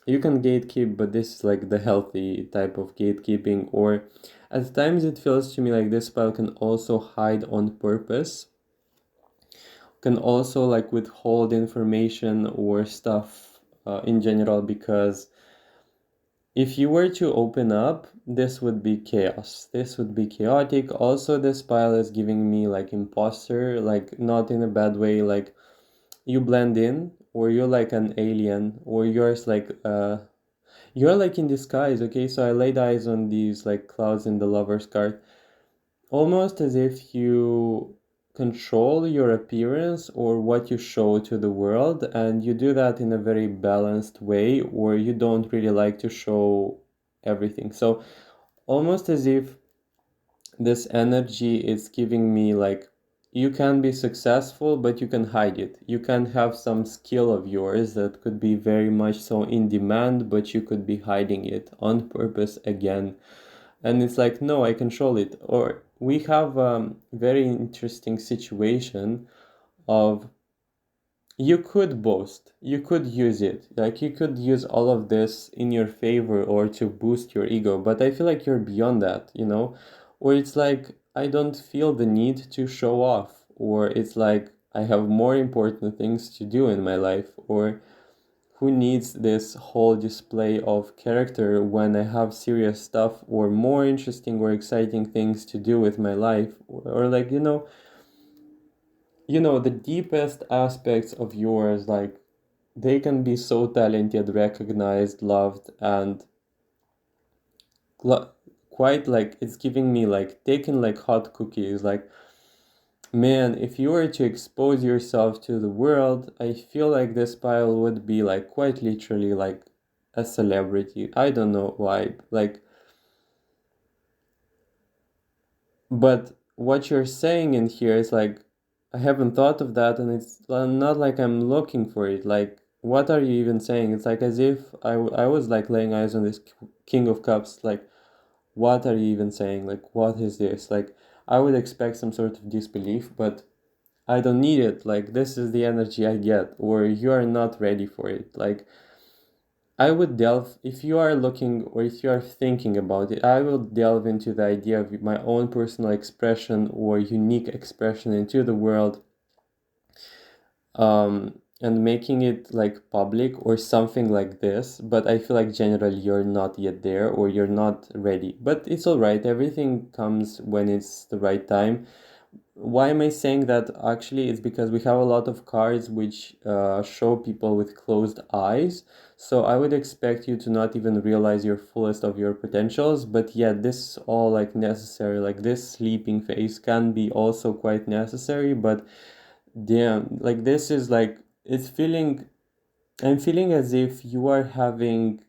you can gatekeep, but this is like the healthy type of gatekeeping. Or at times it feels to me like this pile can also hide on purpose, can also like withhold information or stuff in general, because if you were to open up, this would be chaos. This would be chaotic. Also, this pile is giving me like imposter, like not in a bad way, like you blend in, or you're like an alien, or you're like in disguise, okay? So I laid eyes on these like clouds in the lover's card, almost as if you control your appearance or what you show to the world, and you do that in a very balanced way, or you don't really like to show everything. So almost as if this energy is giving me like, you can be successful but you can hide it. You can have some skill of yours that could be very much so in demand, but you could be hiding it on purpose again. And it's like, no, I control it. Or we have a very interesting situation of, you could boast, you could use it, like you could use all of this in your favor or to boost your ego, but I feel like you're beyond that, you know? or it's like I don't feel the need to show off, or it's like I have more important things to do in my life, or who needs this whole display of character when I have serious stuff or more interesting or exciting things to do with my life, or like the deepest aspects of yours, like they can be so talented, recognized, loved, and quite like it's giving me like taking like hot cookies. Like, man, if you were to expose yourself to the world, I feel like this pile would be like quite literally like a celebrity. I don't know why. Like, but what you're saying in here is like, I haven't thought of that, and it's not like I'm looking for it. Like, what are you even saying? It's like as if I was like laying eyes on this King of Cups. Like, what are you even saying? Like, what is this? Like, I would expect some sort of disbelief, but I don't need it. Like, this is the energy I get, or you are not ready for it. Like, I would delve, if you are looking or if you are thinking about it, I will delve into the idea of my own personal expression or unique expression into the world, and making it like public or something like this. But I feel like generally you're not yet there or you're not ready. But it's all right. Everything comes when it's the right time. Why am I saying that? Actually, it's because we have a lot of cards which show people with closed eyes. So I would expect you to not even realize your fullest of your potentials, but yet this is all like necessary. Like this sleeping phase can be also quite necessary, but damn, like this is like I'm feeling as if you are having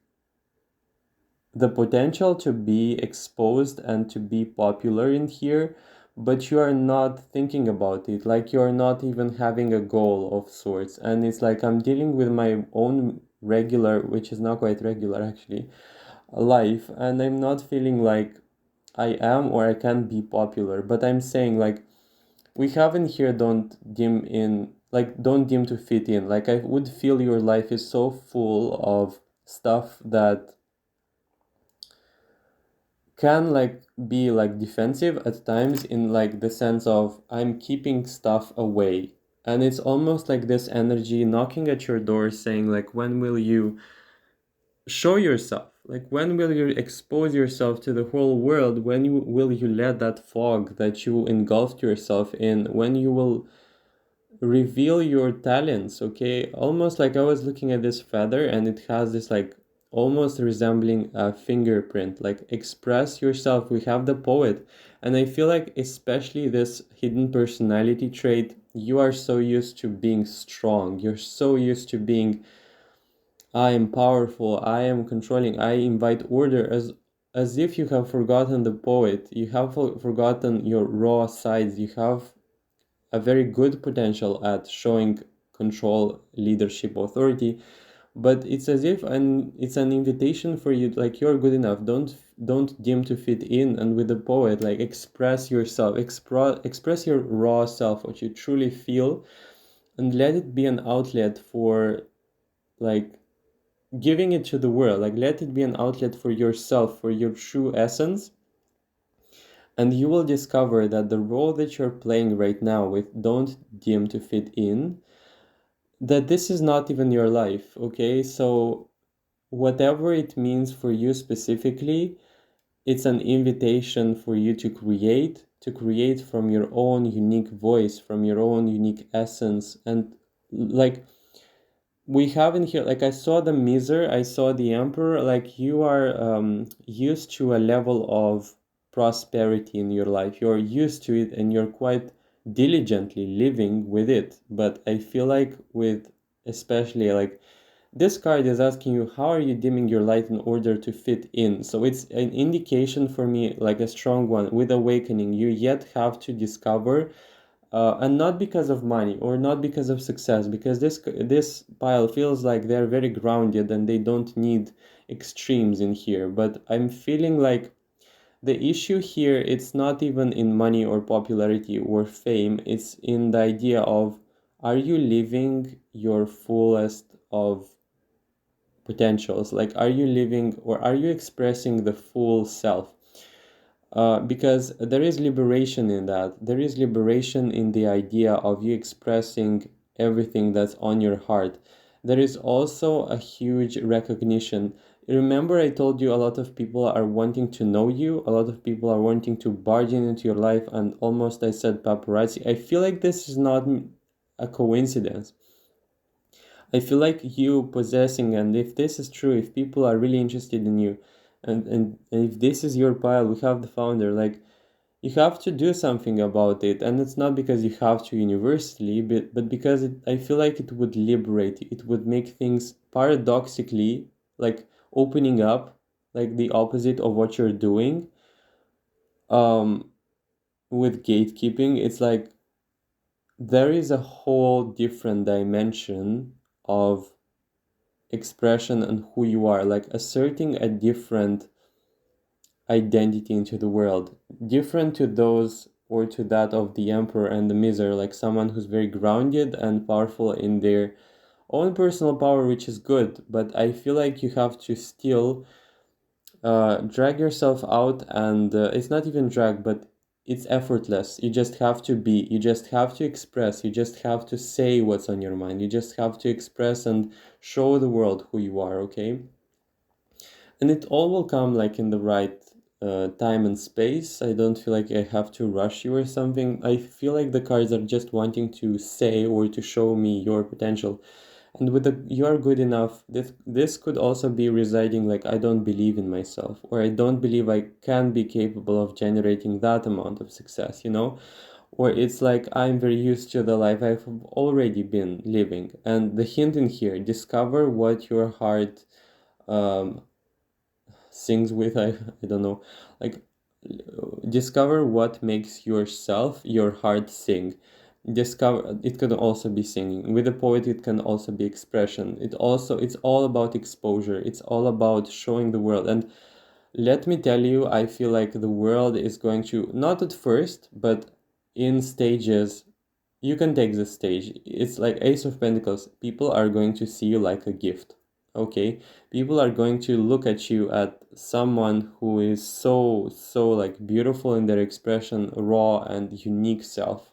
the potential to be exposed and to be popular in here, but you are not thinking about it. Like you are not even having a goal of sorts. And it's like I'm dealing with my own regular, which is not quite regular actually, life, and I'm not feeling like I am or I can be popular. But I'm saying like we have in here don't dim to fit in. Like I would feel your life is so full of stuff that can like be like defensive at times, in like the sense of I'm keeping stuff away, and it's almost like this energy knocking at your door saying like, when will you show yourself? Like when will you expose yourself to the whole world? When will you let that fog that you engulfed yourself in, when you will reveal your talents? Okay, almost like I was looking at this feather and it has this like almost resembling a fingerprint. Like express yourself. We have the poet, and I feel like especially this hidden personality trait, you are so used to being strong, you're so used to being, I am powerful, I am controlling, I invite order, as if you have forgotten the poet. You have forgotten your raw sides. You have a very good potential at showing control, leadership, authority, but it's as if it's an invitation for you, like you're good enough. Don't dim to fit in. And with the poet, like express yourself, express your raw self, what you truly feel, and let it be an outlet for like giving it to the world. Like let it be an outlet for yourself, for your true essence. And you will discover that the role that you're playing right now with don't dim to fit in, that this is not even your life. Okay, so whatever it means for you specifically, it's an invitation for you to create from your own unique voice, from your own unique essence. And like we have in here, like I saw the miser, I saw the emperor. Like you are used to a level of prosperity in your life, you're used to it, and you're quite diligently living with it. But I feel like with, especially like, this card is asking you, how are you dimming your light in order to fit in? So it's an indication for me, like a strong one. With awakening, you yet have to discover, and not because of money or not because of success, because this pile feels like they're very grounded and they don't need extremes in here. But I'm feeling like the issue here, it's not even in money or popularity or fame, it's in the idea of, are you living your fullest of potentials? Like are you living or are you expressing the full self? because there is liberation in that. There is liberation in the idea of you expressing everything that's on your heart. There is also a huge recognition. Remember, I told you a lot of people are wanting to know you, a lot of people are wanting to barge into your life, and almost I said paparazzi. I feel like this is not a coincidence. I feel like you possessing, and if this is true, if people are really interested in you, and if this is your pile, we have the founder, like, you have to do something about it. And it's not because you have to universally, but because I feel like it would liberate you. It would make things paradoxically, like, opening up, like the opposite of what you're doing. Um, with gatekeeping, it's like there is a whole different dimension of expression and who you are, like asserting a different identity into the world, different to those or to that of the emperor and the miser, like someone who's very grounded and powerful in their own personal power, which is good. But I feel like you have to still drag yourself out, and it's not even drag, but it's effortless. You just have to be, you just have to express, you just have to say what's on your mind, you just have to express and show the world who you are, okay? And it all will come like in the right time and space. I don't feel like I have to rush you or something. I feel like the cards are just wanting to say or to show me your potential. And with the you are good enough, this could also be residing like I don't believe in myself, or I don't believe I can be capable of generating that amount of success, you know? Or it's like I'm very used to the life I've already been living. And the hint in here, discover what your heart um, sings with. I don't know, like, discover what makes yourself, your heart sing. Discover, it could also be singing. With a poet, it can also be expression. It's all about exposure. It's all about showing the world. And let me tell you, I feel like the world is going to, not at first, but in stages. You can take the stage. It's like Ace of Pentacles. People are going to see you like a gift. Okay? People are going to look at you at someone who is so like beautiful in their expression, raw and unique self.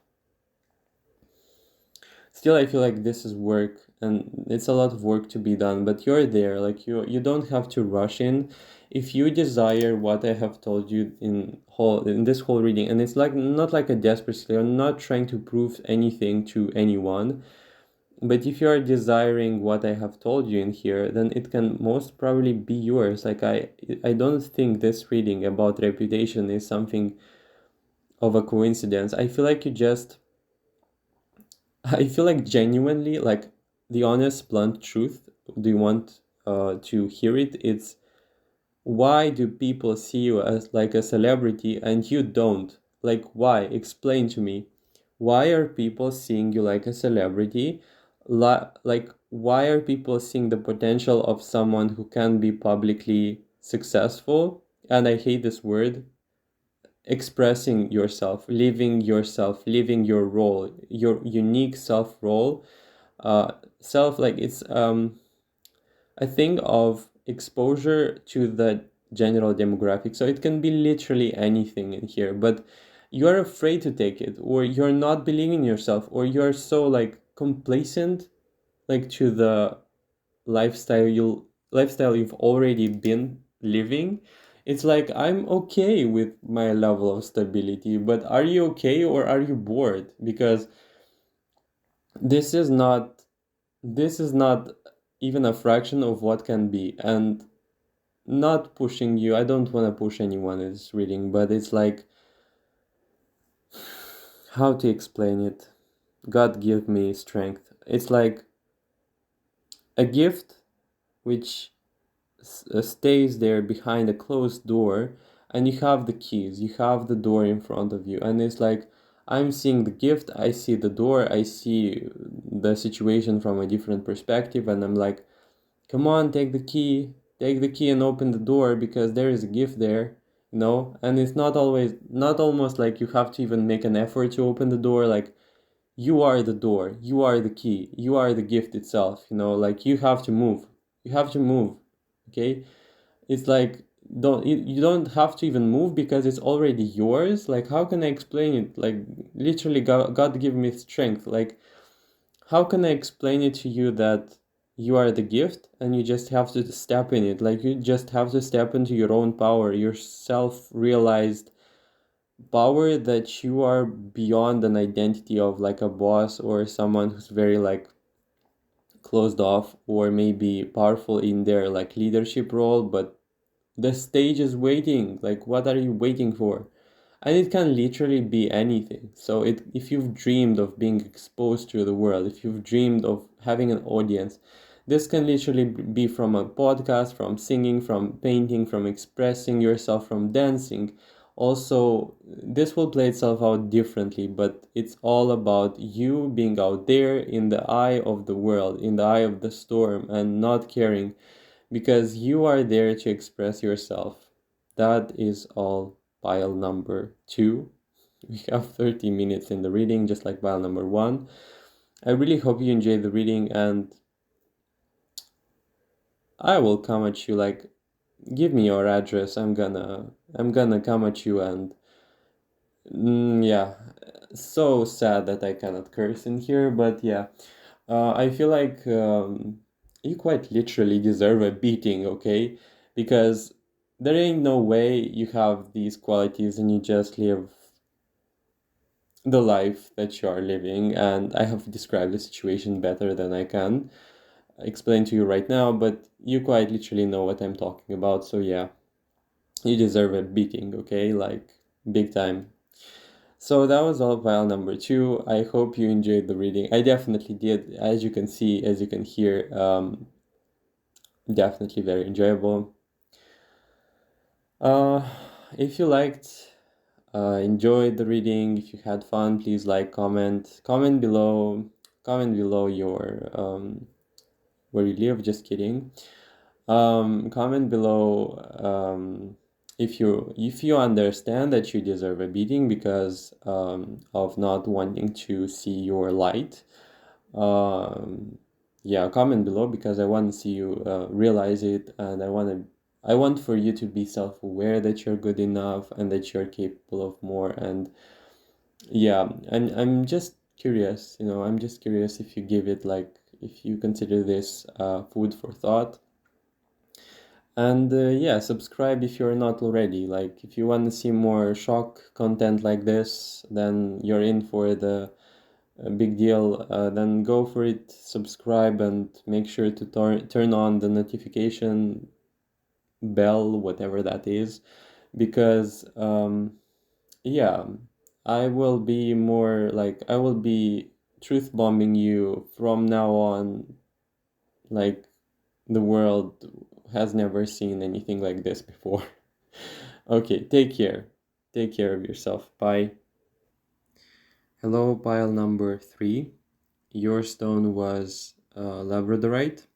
Still, I feel like this is work, and it's a lot of work to be done, but you're there. Like, you don't have to rush in. If you desire what I have told you in this whole reading, and it's like not like a desperate, I'm not trying to prove anything to anyone, but if you are desiring what I have told you in here, then it can most probably be yours. Like, I don't think this reading about reputation is something of a coincidence. I feel like you just I feel like genuinely, like, the honest, blunt truth. Do you want to hear it? It's, why do people see you as like a celebrity and you don't? Like, why? Explain to me. Why are people seeing you like a celebrity? Like, why are people seeing the potential of someone who can be publicly successful? And I hate this word, expressing yourself, living your role, your unique self role. Self, like, it's a thing of exposure to the general demographic. So it can be literally anything in here, but you're afraid to take it, or you're not believing in yourself, or you're so like complacent, like, to the lifestyle you've already been living. It's like, I'm okay with my level of stability, but are you okay, or are you bored? Because this is not this is not even a fraction of what can be. And not pushing you, I don't want to push anyone in this reading, but it's like, how to explain it? God give me strength. It's like a gift which stays there behind a closed door, and you have the keys, you have the door in front of you, and it's like, I'm seeing the gift, I see the door, I see the situation from a different perspective, and I'm like, come on, take the key and open the door, because there is a gift there, you know? And it's not almost like you have to even make an effort to open the door. Like, you are the door, you are the key, you are the gift itself, you know? Like, you have to move, okay? It's like, you don't have to even move because it's already yours. Like, how can I explain it? Like, literally, God give me strength. Like, how can I explain it to you that you are the gift and you just have to step in it? Like, you just have to step into your own power, your self-realized power, that you are beyond an identity of like a boss or someone who's very like closed off or maybe powerful in their like leadership role, but the stage is waiting. Like, what are you waiting for? And it can literally be anything. So if you've dreamed of being exposed to the world, if you've dreamed of having an audience, this can literally be from a podcast, from singing, from painting, from expressing yourself, from dancing. Also, this will play itself out differently, but it's all about you being out there in the eye of the world, in the eye of the storm, and not caring, because you are there to express yourself. That is all pile number 2. We have 30 minutes in the reading, just like pile number 1. I really hope you enjoyed the reading, and I will come at you. Like, give me your address. I'm gonna come at you, and yeah, so sad that I cannot curse in here, but yeah, I feel like you quite literally deserve a beating, okay? Because there ain't no way you have these qualities and you just live the life that you are living. And I have described the situation better than I can explain to you right now, but you quite literally know what I'm talking about. So yeah, you deserve a beating, okay? Like, big time. So that was all pile number 2. I hope you enjoyed the reading. I definitely did. As you can see, as you can hear, definitely very enjoyable. Uh, if you liked, enjoyed the reading, if you had fun, please like, comment below, your where you live. Just kidding. Comment below if you understand that you deserve a beating because of not wanting to see your light. um, yeah, comment below, because I want to see you realize it, and I want for you to be self-aware that you're good enough and that you're capable of more. And yeah, I'm just curious, I'm just curious if you give it, like, if you consider this food for thought. And yeah, subscribe if you're not already. Like, if you want to see more shock content like this, then you're in for the big deal. Then go for it, subscribe, and make sure to turn on the notification bell, whatever that is, because yeah, I will be truth bombing you from now on. Like, the world has never seen anything like this before. Okay, take care. Take care of yourself. Bye. Hello, pile number 3. Your stone was labradorite.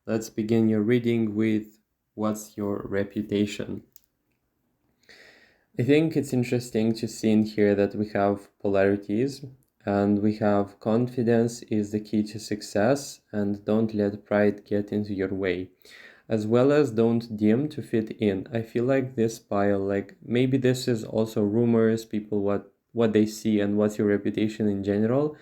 Let's begin your reading with what's your reputation. I think it's interesting to see in here that we have polarities, and we have confidence is the key to success, and don't let pride get into your way, as well as don't dim to fit in. I feel like this pile, like, maybe this is also rumors, people what they see and what's your reputation in general.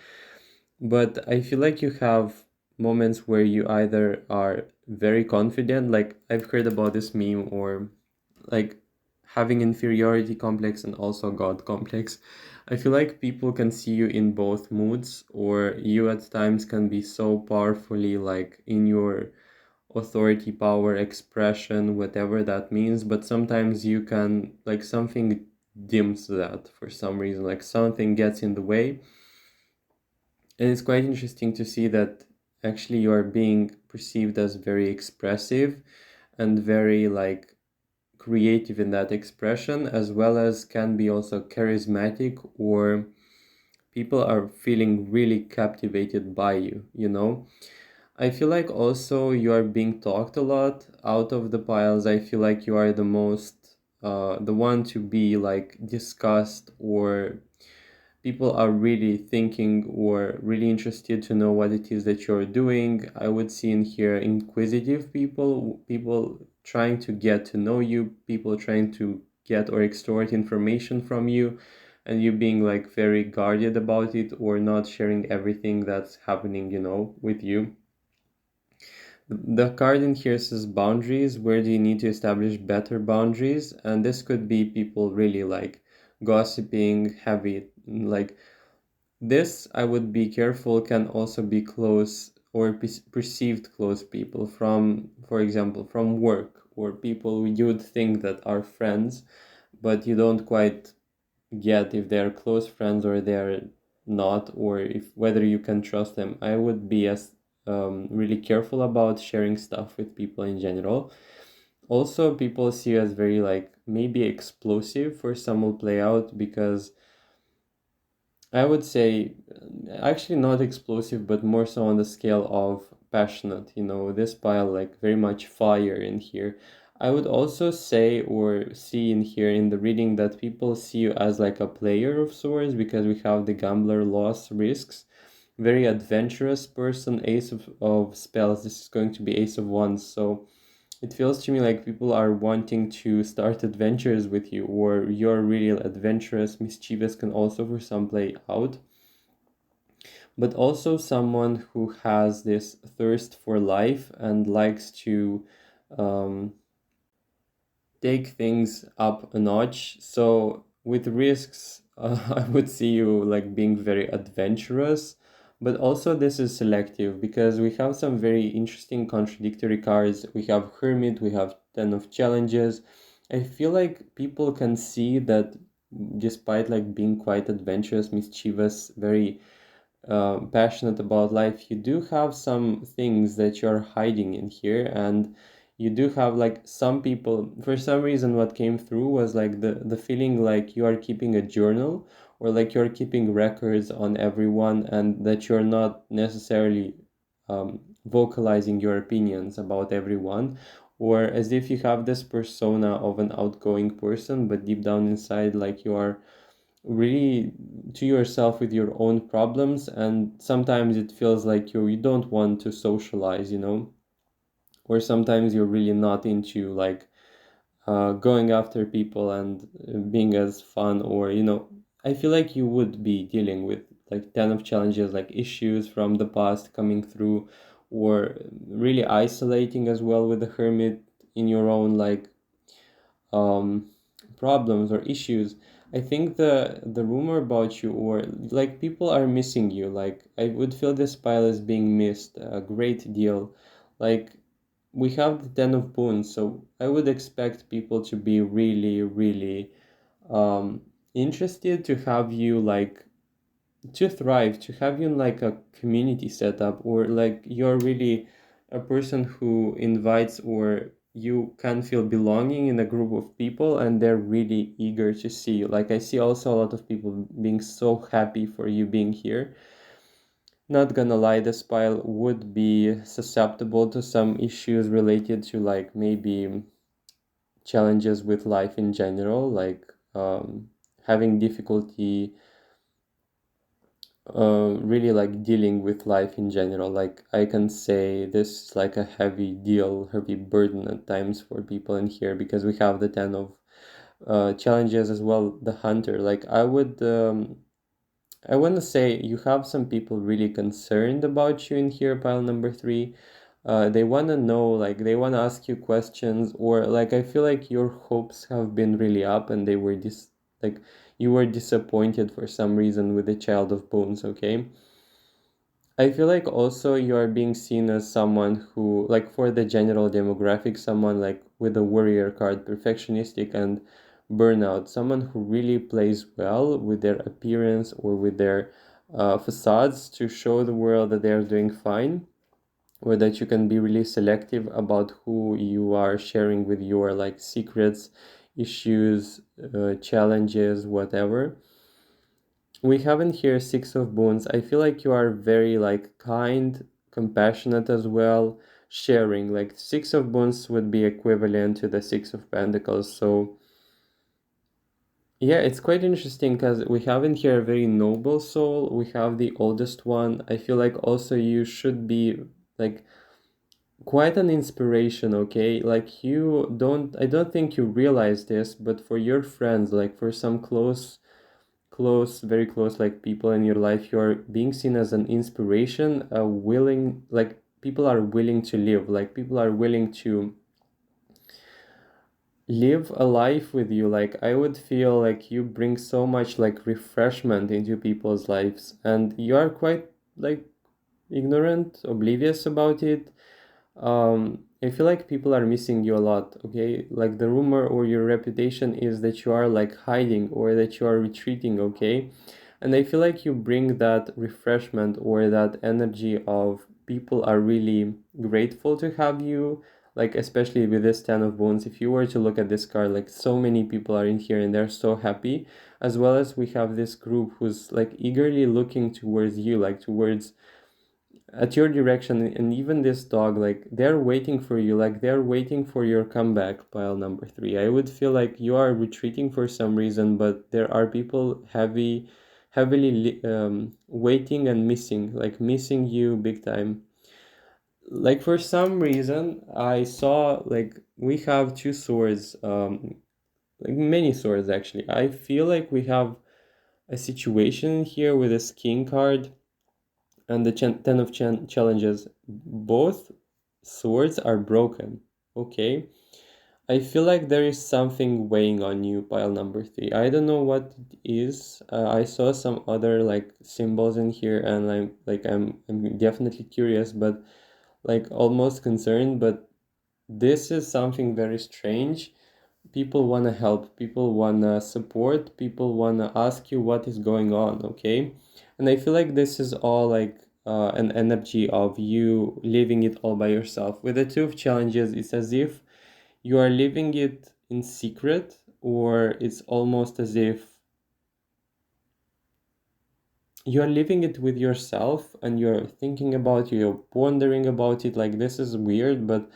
But I feel like you have moments where you either are very confident, like I've heard about this meme, or like having inferiority complex and also God complex. I feel like people can see you in both moods, or you at times can be so powerfully like in your authority, power, expression, whatever that means, but sometimes you can, like, something dims that for some reason, like something gets in the way. And it's quite interesting to see that actually you are being perceived as very expressive and very like creative in that expression, as well as can be also charismatic, or people are feeling really captivated by you. I feel like also you are being talked a lot out of the piles. I feel like you are the most the one to be like discussed, or people are really thinking or really interested to know what it is that you're doing. I would see in here inquisitive people trying to get to know you, people trying to get or extort information from you, and you being like very guarded about it or not sharing everything that's happening, with you. The card in here says boundaries. Where do you need to establish better boundaries? And this could be people really like gossiping, heavy, like this. I would be careful, can also be close or perceived close people from, for example, from work, or people you would think that are friends, but you don't quite get if they're close friends or they're not, or if whether you can trust them. I would be as really careful about sharing stuff with people in general. Also, people see you as very like maybe explosive. For some will play out because I would say actually not explosive, but more so on the scale of passionate. This pile like very much fire in here. I would also say or see in here in the reading that people see you as like a player of swords, because we have the gambler, loss, risks, very adventurous person, ace of spells. This is going to be ace of wands. So it feels to me like people are wanting to start adventures with you, or you're really adventurous. Mischievous can also for some play out, but also someone who has this thirst for life and likes to um, take things up a notch. So with risks, I would see you like being very adventurous, but also this is selective because we have some very interesting contradictory cards. We have Hermit, we have Ten of Challenges. I feel like people can see that despite like being quite adventurous, mischievous, very passionate about life, you do have some things that you're hiding in here, and you do have like some people, for some reason what came through was like the feeling like you are keeping a journal, or like you're keeping records on everyone, and that you're not necessarily vocalizing your opinions about everyone, or as if you have this persona of an outgoing person, but deep down inside like you are really to yourself with your own problems, and sometimes it feels like you don't want to socialize, or sometimes you're really not into like going after people and being as fun, or I feel like you would be dealing with like ton of challenges, like issues from the past coming through, or really isolating as well with the hermit in your own like um, problems or issues. I think the rumor about you, or like people are missing you. Like I would feel this pile is being missed a great deal. Like we have the Ten of Boons, so I would expect people to be really, really um, interested to have you like to thrive, to have you in like a community setup, or like you're really a person who invites, or you can feel belonging in a group of people and they're really eager to see you. Like I see also a lot of people being so happy for you being here. Not gonna lie, this pile would be susceptible to some issues related to like maybe challenges with life in general, like having difficulty really like dealing with life in general. Like I can say this is like a heavy deal, heavy burden at times for people in here, because we have the Ten of challenges as well, the hunter. Like I want to say you have some people really concerned about you in here, pile number three. They want to know, like they want to ask you questions, or like I feel like your hopes have been really up and they were like you were disappointed for some reason with the Child of Bones, okay? I feel like also you are being seen as someone who, like for the general demographic, someone like with a warrior card, perfectionistic and burnout, someone who really plays well with their appearance or with their facades to show the world that they're doing fine, or that you can be really selective about who you are sharing with your like secrets, issues, challenges, whatever. We have in here Six of Boons. I feel like you are very like kind, compassionate as well, sharing. Like Six of Boons would be equivalent to the Six of Pentacles. So yeah, it's quite interesting because we have in here a very noble soul. We have the oldest one. I feel like also you should be like quite an inspiration, okay? Like I don't think you realize this, but for your friends, like for some very close, like people in your life, you're being seen as an inspiration, a willing, like people are willing to live, like people are willing to live a life with you. Like I would feel like you bring so much like refreshment into people's lives, and you are quite like ignorant, oblivious about it. I feel like people are missing you a lot, okay? Like the rumor or your reputation is that you are like hiding or that you are retreating, okay? And I feel like you bring that refreshment or that energy of people are really grateful to have you, like especially with this 10 of Wands. If you were to look at this card, like so many people are in here and they're so happy, as well as we have this group who's like eagerly looking towards you, like towards at your direction. And even this dog, like they're waiting for you, like they're waiting for your comeback. Pile number 3, I would feel like you are retreating for some reason, but there are people heavily waiting and missing you big time. Like for some reason I saw like we have two swords, like many swords actually. I feel like we have a situation here with this king card and the 10 of challenges. Both swords are broken, okay? I feel like there is something weighing on you, pile number 3. I don't know what it is. I saw some other like symbols in here, and I'm definitely curious, but like almost concerned. But this is something very strange. People want to help, people want to support, people want to ask you what is going on, okay? And I feel like this is all like an energy of you living it all by yourself. With the two of challenges, it's as if you are living it in secret, or it's almost as if you're living it with yourself and you're thinking about it, you're pondering about it. Like this is weird, but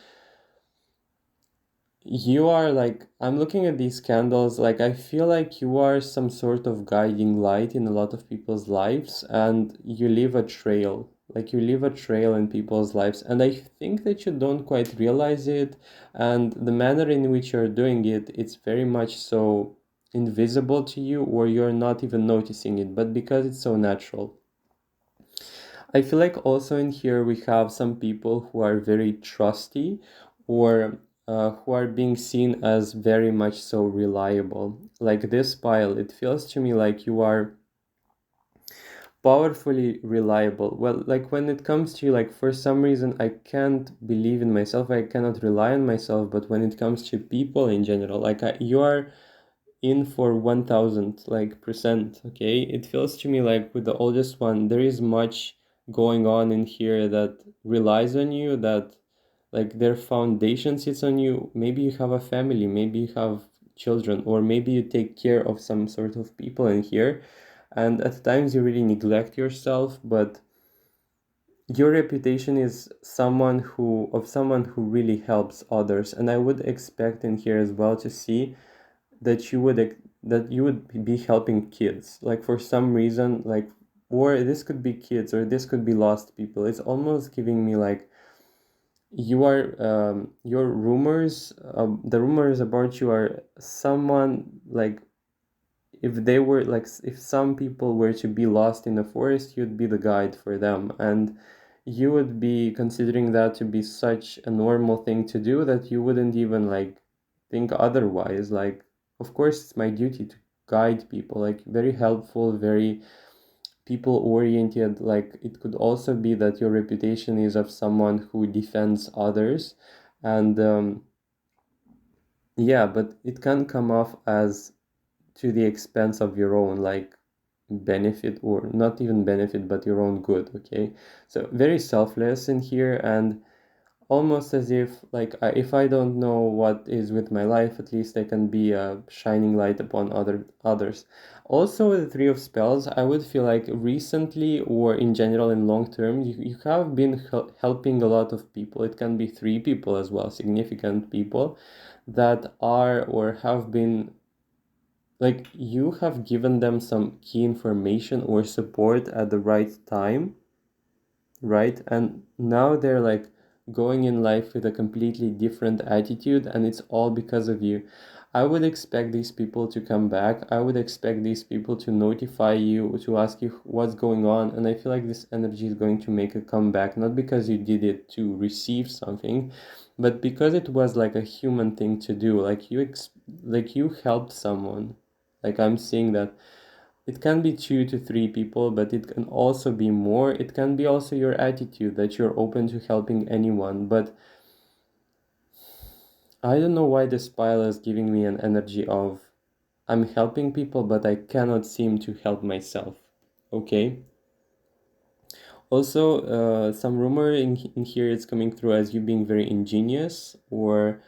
you are like, I'm looking at these candles, like I feel like you are some sort of guiding light in a lot of people's lives, and you leave a trail. Like you leave a trail in people's lives, and I think that you don't quite realize it, and the manner in which you're doing it, it's very much so invisible to you, or you're not even noticing it, but because it's so natural. I feel like also in here we have some people who are very trusty, or who are being seen as very much so reliable. Like this pile, it feels to me like you are powerfully reliable. Well, like when it comes to like for some reason I can't believe in myself, I cannot rely on myself, but when it comes to people in general, like you are in for 1000 like percent, okay? It feels to me like with the oldest one there is much going on in here that relies on you, that like their foundation sits on you. Maybe you have a family, maybe you have children, or maybe you take care of some sort of people in here, and at times you really neglect yourself, but your reputation is someone who really helps others. And I would expect in here as well to see that you would be helping kids, like for some reason, like, or this could be kids, or this could be lost people. It's almost giving me like you are your rumors, the rumors about you are someone like, if they were like, if some people were to be lost in the forest, you'd be the guide for them, and you would be considering that to be such a normal thing to do that you wouldn't even like think otherwise. Like, of course it's my duty to guide people, like very helpful, very people oriented. Like it could also be that your reputation is of someone who defends others, and yeah, but it can come off as to the expense of your own like benefit, or not even benefit, but your own good, okay? So very selfless in here, and almost as if like if I don't know what is with my life, at least I can be a shining light upon others. Also with the three of spells, I would feel like recently, or in general in long term, you have been helping a lot of people. It can be three people as well, significant people that are or have been like, you have given them some key information or support at the right time, right? And now they're like going in life with a completely different attitude, and it's all because of you. I would expect these people to come back. I would expect these people to notify you, to ask you what's going on. And I feel like this energy is going to make a comeback, not because you did it to receive something, but because it was like a human thing to do. Like you helped someone. Like I'm seeing that it can be 2 to 3 people, but it can also be more. It can be also your attitude that you're open to helping anyone. But I don't know why this pile is giving me an energy of I'm helping people, but I cannot seem to help myself. Okay. Also, some rumor in here is coming through as you being very ingenious, or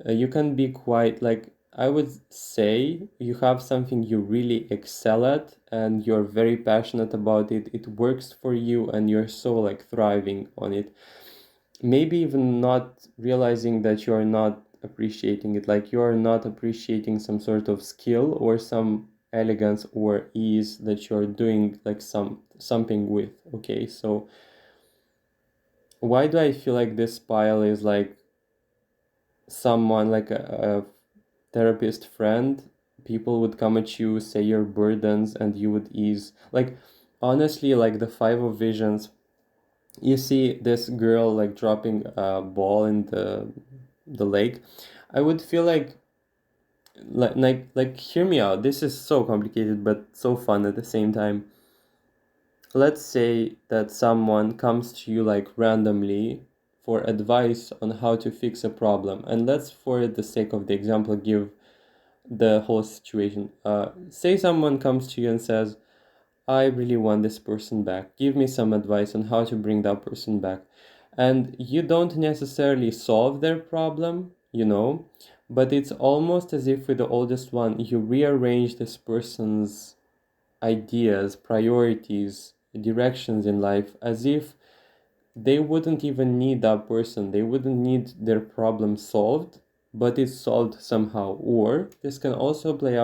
you can be quite like, I would say you have something you really excel at and you're very passionate about it. It works for you and you're so like thriving on it. Maybe even not realizing that you're not appreciating it, like you're not appreciating some sort of skill or some elegance or ease that you're doing like something with. Okay, so why do I feel like this pile is like someone like a therapist friend? People would come at you, say your burdens, and you would ease. Like, honestly, like the Five of Visions, you see this girl like dropping a ball in the lake. I would feel like hear me out. This is so complicated but so fun at the same time. Let's say that someone comes to you like randomly for advice on how to fix a problem, and let's, for the sake of the example, give the whole situation. Say someone comes to you and says, I really want this person back. Give me some advice on how to bring that person back. And you don't necessarily solve their problem, but it's almost as if with the oldest one, you rearrange this person's ideas, priorities, directions in life, as if they wouldn't even need that person. They wouldn't need their problem solved, but it's solved somehow. Or this can also play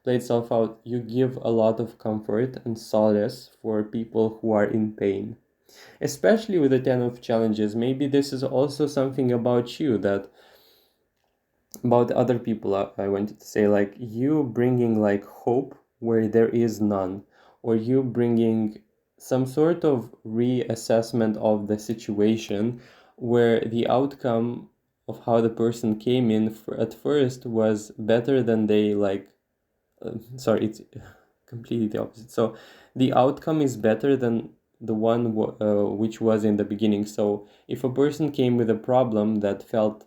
itself out. You give a lot of comfort and solace for people who are in pain. Especially with the 10 of challenges, maybe this is also something about you that about other people. I wanted to say, like, you bringing like hope where there is none, or you bringing some sort of reassessment of the situation where the outcome of how the person came in at first was better than they like. Sorry, it's completely the opposite. So the outcome is better than the one which was in the beginning. So if a person came with a problem that felt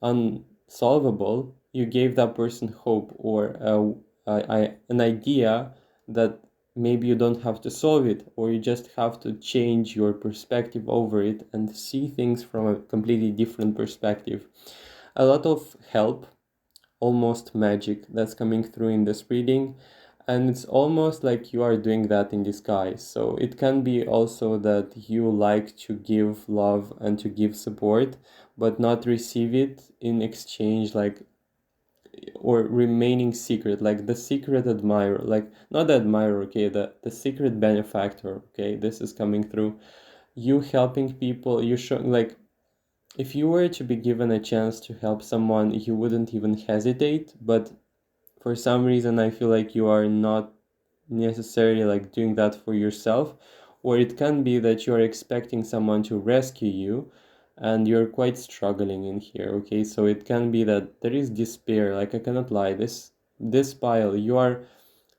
unsolvable, you gave that person hope, or an idea that maybe you don't have to solve it, or you just have to change your perspective over it and see things from a completely different perspective. A lot of help, almost magic, that's coming through in this reading, and it's almost like you are doing that in disguise. So it can be also that you like to give love and to give support but not receive it in exchange, like, or remaining secret, like the secret admirer, like not the admirer, okay, the secret benefactor. Okay, this is coming through. You helping people, you showing like, if you were to be given a chance to help someone, you wouldn't even hesitate, but for some reason I feel like you are not necessarily like doing that for yourself, or it can be that you're expecting someone to rescue you and you're quite struggling in here. Okay, so it can be that there is despair. Like, I cannot lie, this pile, you are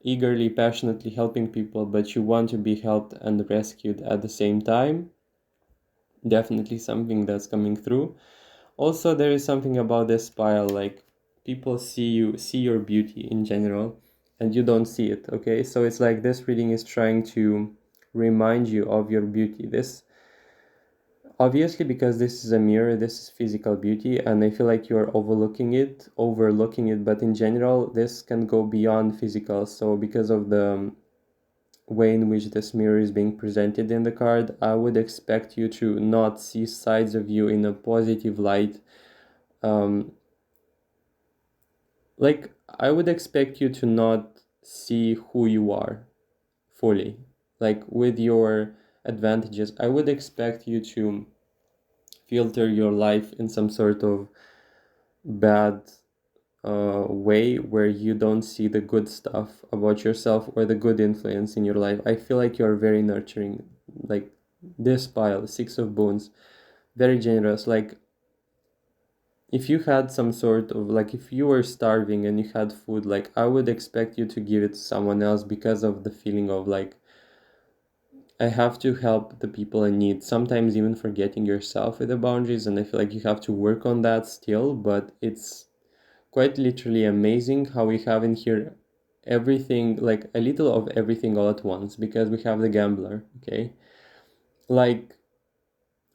eagerly, passionately helping people, but you want to be helped and rescued at the same time. Definitely something that's coming through. Also, there is something about this pile, like people see your beauty in general, and you don't see it. Okay, so it's like this reading is trying to remind you of your beauty. This, obviously, because this is a mirror, this is physical beauty, and I feel like you're overlooking it, but in general, this can go beyond physical. So because of the way in which this mirror is being presented in the card, I would expect you to not see sides of you in a positive light. um, like, I would expect you to not see who you are fully, like with your advantages. I would expect you to filter your life in some sort of bad way where you don't see the good stuff about yourself or the good influence in your life. I feel like you're very nurturing, like this pile, Six of Bones, very generous. Like if you had some sort of, like if you were starving and you had food, like I would expect you to give it to someone else because of the feeling of like, I have to help the people in need, sometimes even forgetting yourself with the boundaries. And I feel like you have to work on that still, but it's quite literally amazing how we have in here everything, like a little of everything all at once, because we have the gambler, okay? Like,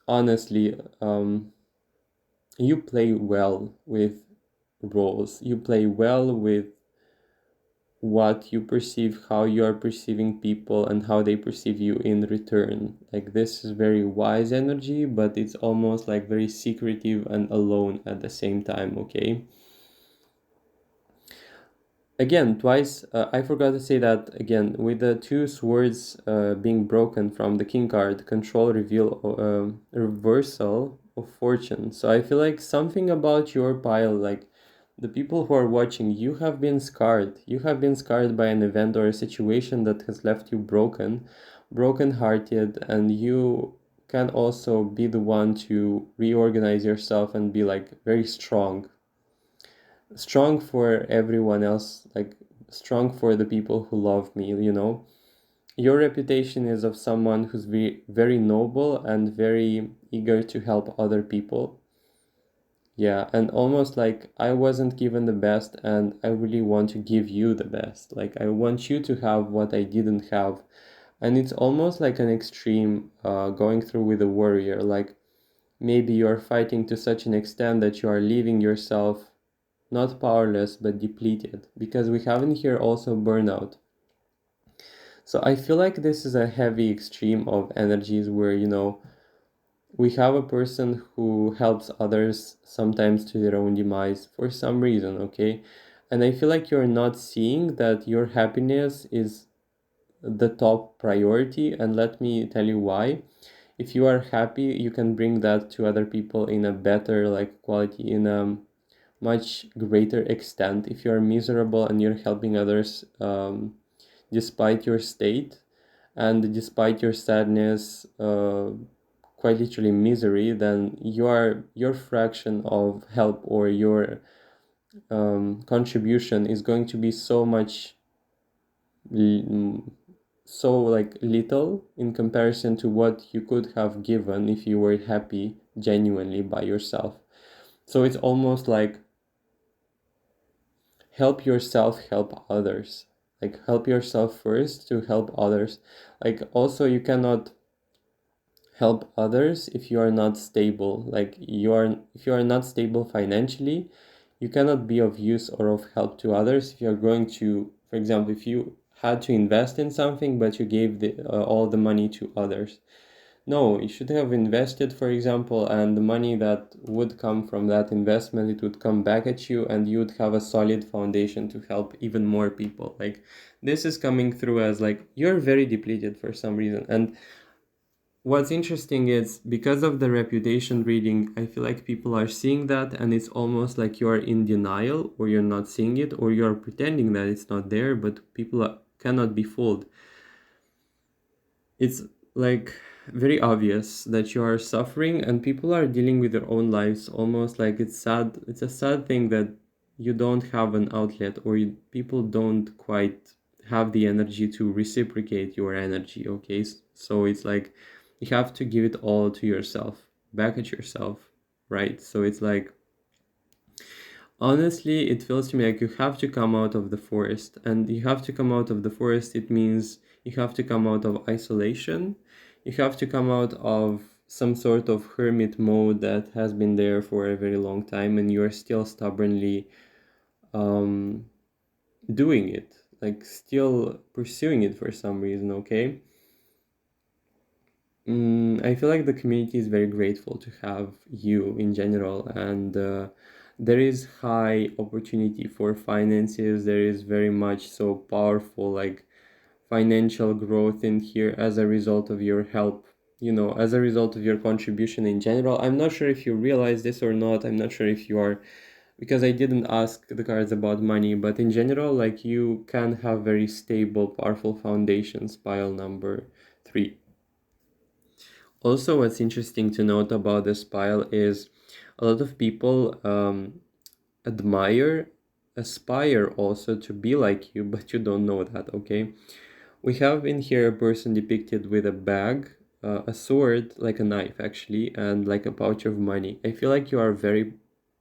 honestly, you play well with roles, you play well with what you perceive, how you are perceiving people, and how they perceive you in return. Like, this is very wise energy, but it's almost like very secretive and alone at the same time, okay? Again, twice, I forgot to say that again, with the two swords being broken from the king card, control, reveal, reversal of fortune. So I feel like something about your pile, like the people who are watching, you have been scarred. You have been scarred by an event or a situation that has left you broken hearted, and you can also be the one to reorganize yourself and be like very strong for everyone else, like strong for the people who love me, you know. Your reputation is of someone who's very noble and very eager to help other people. Yeah, and almost like I wasn't given the best and I really want to give you the best. Like I want you to have what I didn't have. And it's almost like an extreme going through with a warrior. Like maybe you're fighting to such an extent that you are leaving yourself not powerless but depleted, because we have in here also burnout. So I feel like this is a heavy extreme of energies where, you know, we have a person who helps others sometimes to their own demise for some reason, okay? And I feel like you're not seeing that your happiness is the top priority, and let me tell you why. If you are happy, you can bring that to other people in a better like quality, in a much greater extent. If you're miserable and you're helping others despite your state and despite your sadness, quite literally misery, then your fraction of help or your contribution is going to be so like little in comparison to what you could have given if you were happy genuinely by yourself. So it's almost like help yourself, help others. Like help yourself first to help others. Like also you cannot help others if you are not stable. Like if you are not stable financially, you cannot be of use or of help to others. If you're going to, for example, if you had to invest in something but you gave all the money to others, no, you should have invested, for example, and the money that would come from that investment, it would come back at you and you would have a solid foundation to help even more people. Like this is coming through as like you're very depleted for some reason. And what's interesting is because of the reputation reading, I feel like people are seeing that and it's almost like you're in denial or you're not seeing it or you're pretending that it's not there, but cannot be fooled. It's like very obvious that you are suffering and people are dealing with their own lives, almost like it's sad. It's a sad thing that you don't have an outlet or people don't quite have the energy to reciprocate your energy, okay? So it's like you have to give it all to yourself, back at yourself, right? So it's like honestly, it feels to me like you have to come out of the forest, and you have to come out of the forest. It means you have to come out of isolation. You have to come out of some sort of hermit mode that has been there for a very long time, and you are still stubbornly um, doing it, like still pursuing it for some reason, okay? I feel like the community is very grateful to have you in general, and there is high opportunity for finances. There is very much so powerful like financial growth in here as a result of your help. as a result of your contribution in general. I'm not sure if you realize this or not. I'm not sure if you are, because I didn't ask the cards about money, but in general, like you can have very stable, powerful foundations, pile number 3. Also, what's interesting to note about this pile is a lot of people admire, aspire also to be like you, but you don't know that, okay? We have in here a person depicted with a bag, a sword, like a knife actually, and like a pouch of money. I feel like you are very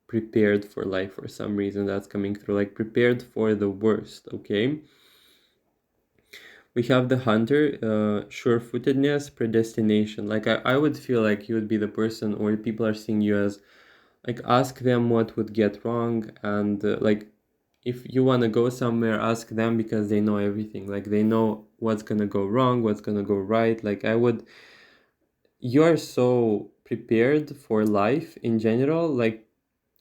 prepared for life for some reason. That's coming through, like prepared for the worst, okay? We have the hunter, sure-footedness, predestination. Like I would feel like you would be the person, or people are seeing you as like ask them what would get wrong, and like if you want to go somewhere, ask them because they know everything. Like they know what's gonna go wrong, what's gonna go right. Like you are so prepared for life in general. Like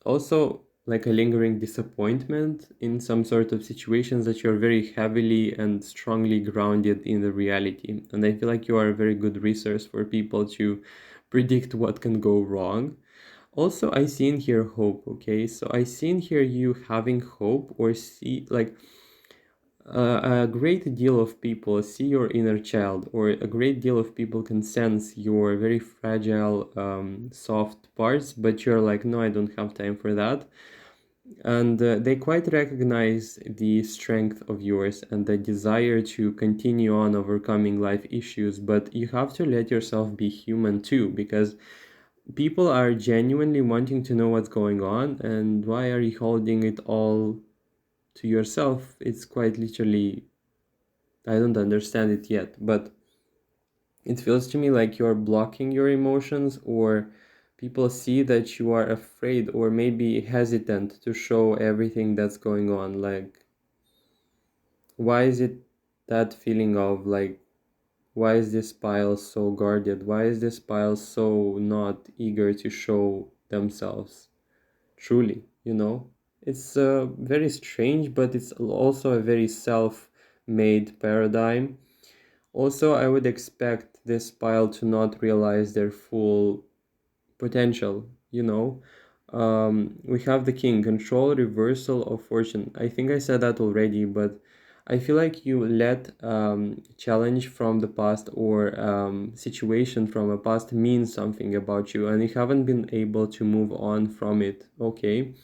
also like a lingering disappointment in some sort of situations, that you're very heavily and strongly grounded in the reality. And I feel like you are a very good resource for people to predict what can go wrong. Also, I see in here hope, okay? So I see in here you having hope, or see like a great deal of people see your inner child, or a great deal of people can sense your very fragile, soft parts, but you're like, no, I don't have time for that. And they quite recognize the strength of yours and the desire to continue on overcoming life issues, but you have to let yourself be human too, because people are genuinely wanting to know what's going on, and why are you holding it all to yourself? It's quite literally, I don't understand it yet, but it feels to me like you're blocking your emotions, or people see that you are afraid or maybe hesitant to show everything that's going on. Like, why is it that feeling of like, why is this pile so guarded? Why is this pile so not eager to show themselves? Truly, it's very strange, but it's also a very self-made paradigm. Also, I would expect this pile to not realize their full potential, we have the king, control, reversal of fortune. I think I said that already, but I feel like you let challenge from the past, or situation from a past mean something about you, and you haven't been able to move on from it, okay?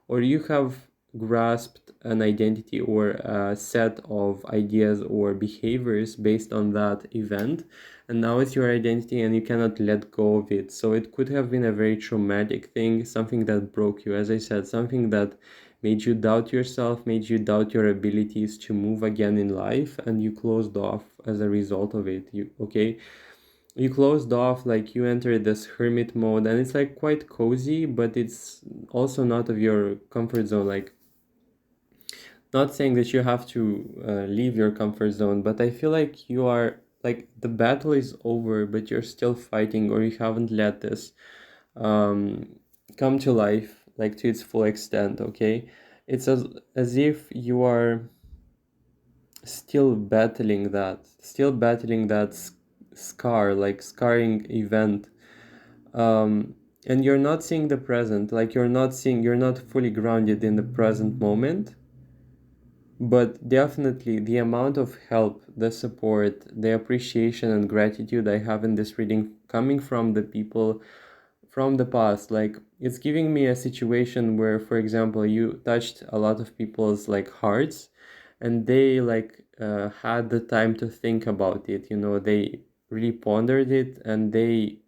Or you have grasped an identity or a set of ideas or behaviors based on that event, and now it's your identity and you cannot let go of it. So it could have been a very traumatic thing, something that broke you, as I said, something that made you doubt yourself, made you doubt your abilities to move again in life, and you closed off as a result of it. You closed off, like you entered this hermit mode, and it's like quite cozy, but it's also not of your comfort zone. Like, not saying that you have to leave your comfort zone, but I feel like you are like the battle is over, but you're still fighting, or you haven't let this um, come to life like to its full extent, okay? It's as if you are still battling that scar, like scarring event, and you're not seeing the present, like you're not fully grounded in the present moment. But definitely the amount of help, the support, the appreciation and gratitude I have in this reading coming from the people from the past, like it's giving me a situation where, for example, you touched a lot of people's like hearts, and they like had the time to think about it, they really pondered it, and they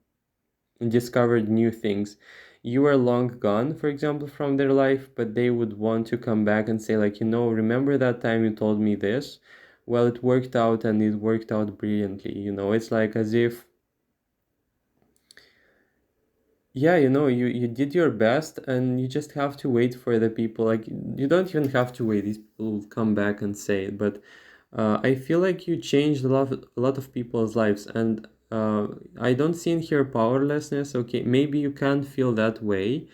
discovered new things. You were long gone, for example, from their life, but they would want to come back and say, like, remember that time you told me this? Well, it worked out, and it worked out brilliantly. It's like as if, yeah, you did your best, and you just have to wait for the people. Like, you don't even have to wait. These people will come back and say it. But I feel like you changed a lot of people's lives, and I don't see in here powerlessness. Okay, maybe you can feel that way,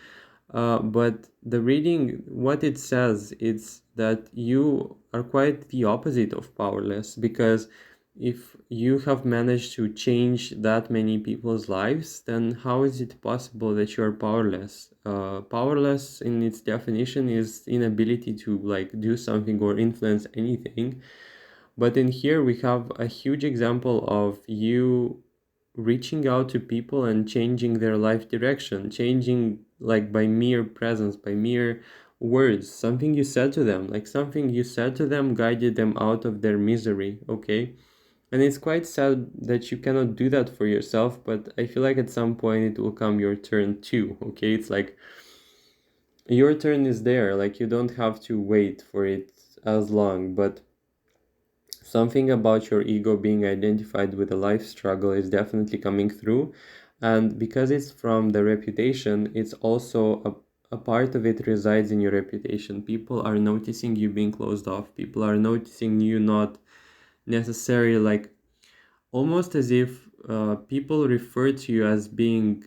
but the reading, what it says, it's that you are quite the opposite of powerless, because if you have managed to change that many people's lives, then how is it possible that you are powerless? Powerless in its definition is inability to like do something or influence anything. But in here we have a huge example of you reaching out to people and changing their life direction, changing like by mere presence, by mere words, something you said to them, like something you said to them guided them out of their misery, okay? And it's quite sad that you cannot do that for yourself, but I feel like at some point it will come your turn too, okay? It's like your turn is there, like you don't have to wait for it as long, but something about your ego being identified with a life struggle is definitely coming through. And because it's from the reputation, it's also a part of it resides in your reputation. People are noticing you being closed off. People are noticing you not necessarily like almost as if people refer to you as being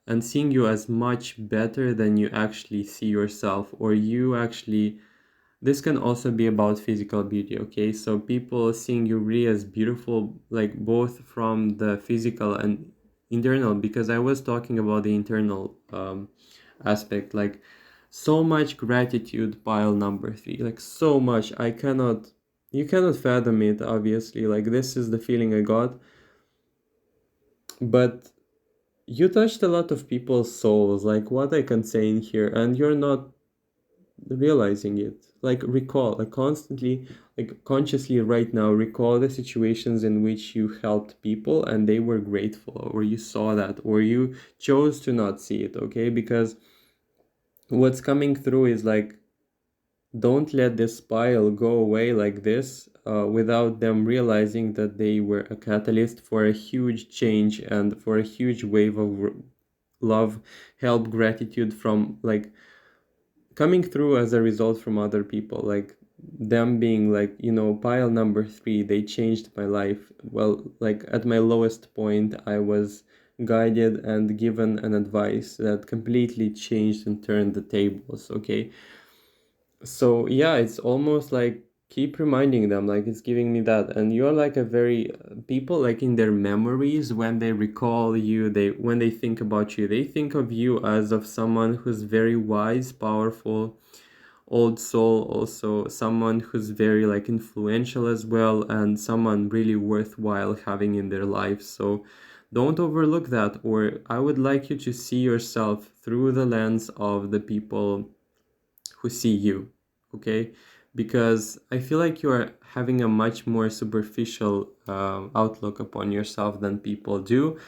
and seeing you as much better than you actually see yourself, or you actually this can also be about physical beauty, okay? So people seeing you really as beautiful, like both from the physical and internal, because I was talking about the internal aspect, like so much gratitude pile number 3, like so much. You cannot fathom it, obviously. Like this is the feeling I got. But you touched a lot of people's souls, like what I can say in here, and you're not realizing it. Like recall, like constantly, like consciously right now, recall the situations in which you helped people and they were grateful, or you saw that, or you chose to not see it, okay? Because what's coming through is like, don't let this pile go away like this without them realizing that they were a catalyst for a huge change and for a huge wave of love, help, gratitude from like coming through as a result from other people, like them being like, you know, pile number 3, they changed my life. Well, like at my lowest point, I was guided and given an advice that completely changed and turned the tables, okay? So yeah, it's almost like keep reminding them, like it's giving me that. And you're like a very people like in their memories when they recall you, they when they think about you, they think of you as of someone who's very wise, powerful, old soul, also someone who's very like influential as well, and someone really worthwhile having in their life. So don't overlook that, or I would like you to see yourself through the lens of the people who see you, okay? Because I feel like you are having a much more superficial outlook upon yourself than people do.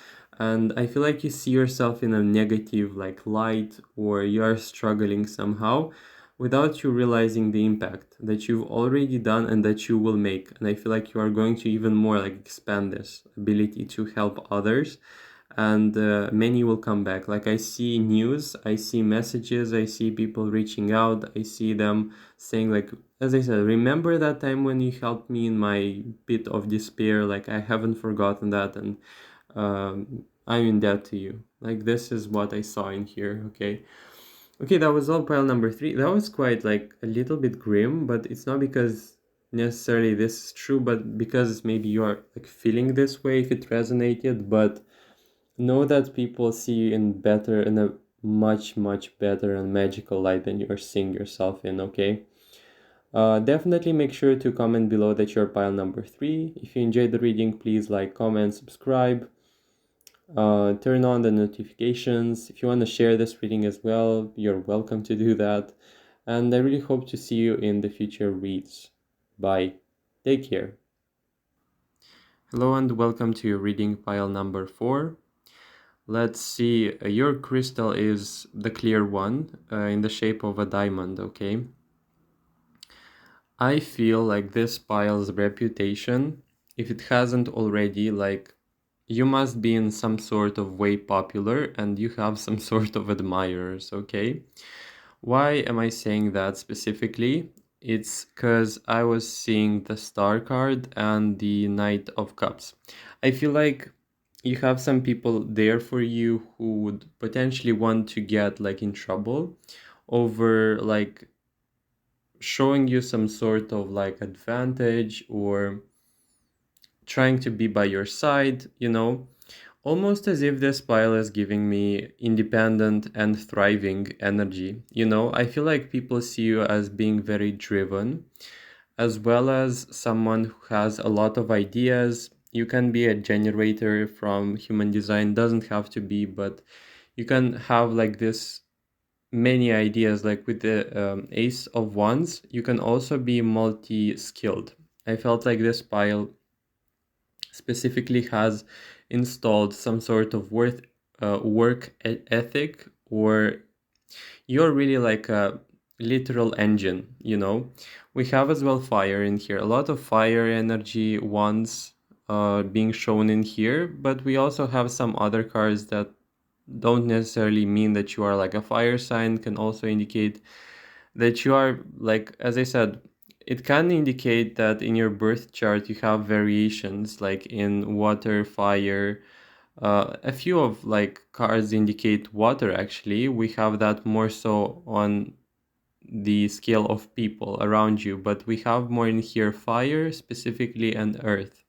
And I feel like you see yourself in a negative like light, or you are struggling somehow without you realizing the impact that you've already done and that you will make. And I feel like you are going to even more like expand this ability to help others, and many will come back. Like I see news, I see messages, I see people reaching out, I see them saying like, as I said, remember that time when you helped me in my pit of despair, like I haven't forgotten that, and I'm in debt to you. Like this is what I saw in here, okay? Okay, that was all pile number 3. That was quite like a little bit grim, but it's not because necessarily this is true, but because maybe you are like feeling this way if it resonated. But know that people see you in a much better and magical light than you're seeing yourself in, okay? Definitely make sure to comment below that you're pile number 3. If you enjoyed the reading, please like, comment, subscribe. Turn on the notifications. If you want to share this reading as well, you're welcome to do that. And I really hope to see you in the future reads. Bye. Take care. Hello and welcome to your reading pile number 4. Let's see, your crystal is the clear one in the shape of a diamond, okay? I feel like this pile's reputation, if it hasn't already, like you must be in some sort of way popular and you have some sort of admirers, okay? Why am I saying that specifically? It's because I was seeing the Star card and the Knight of Cups. I feel like you have some people there for you who would potentially want to get like in trouble over like showing you some sort of like advantage, or trying to be by your side, almost as if this pile is giving me independent and thriving energy. I feel like people see you as being very driven, as well as someone who has a lot of ideas. You can be a generator from human design, doesn't have to be, but you can have like this many ideas. Like with the Ace of Wands, you can also be multi-skilled. I felt like this pile specifically has installed some sort of ethic, or you're really like a literal engine. We have as well fire in here, a lot of fire energy ones being shown in here, but we also have some other cards that don't necessarily mean that you are like a fire sign, can also indicate that you are, like, as I said, it can indicate that in your birth chart you have variations like in water, fire. A few of like cards indicate water. Actually, we have that more so on the scale of people around you, but we have more in here fire specifically and earth.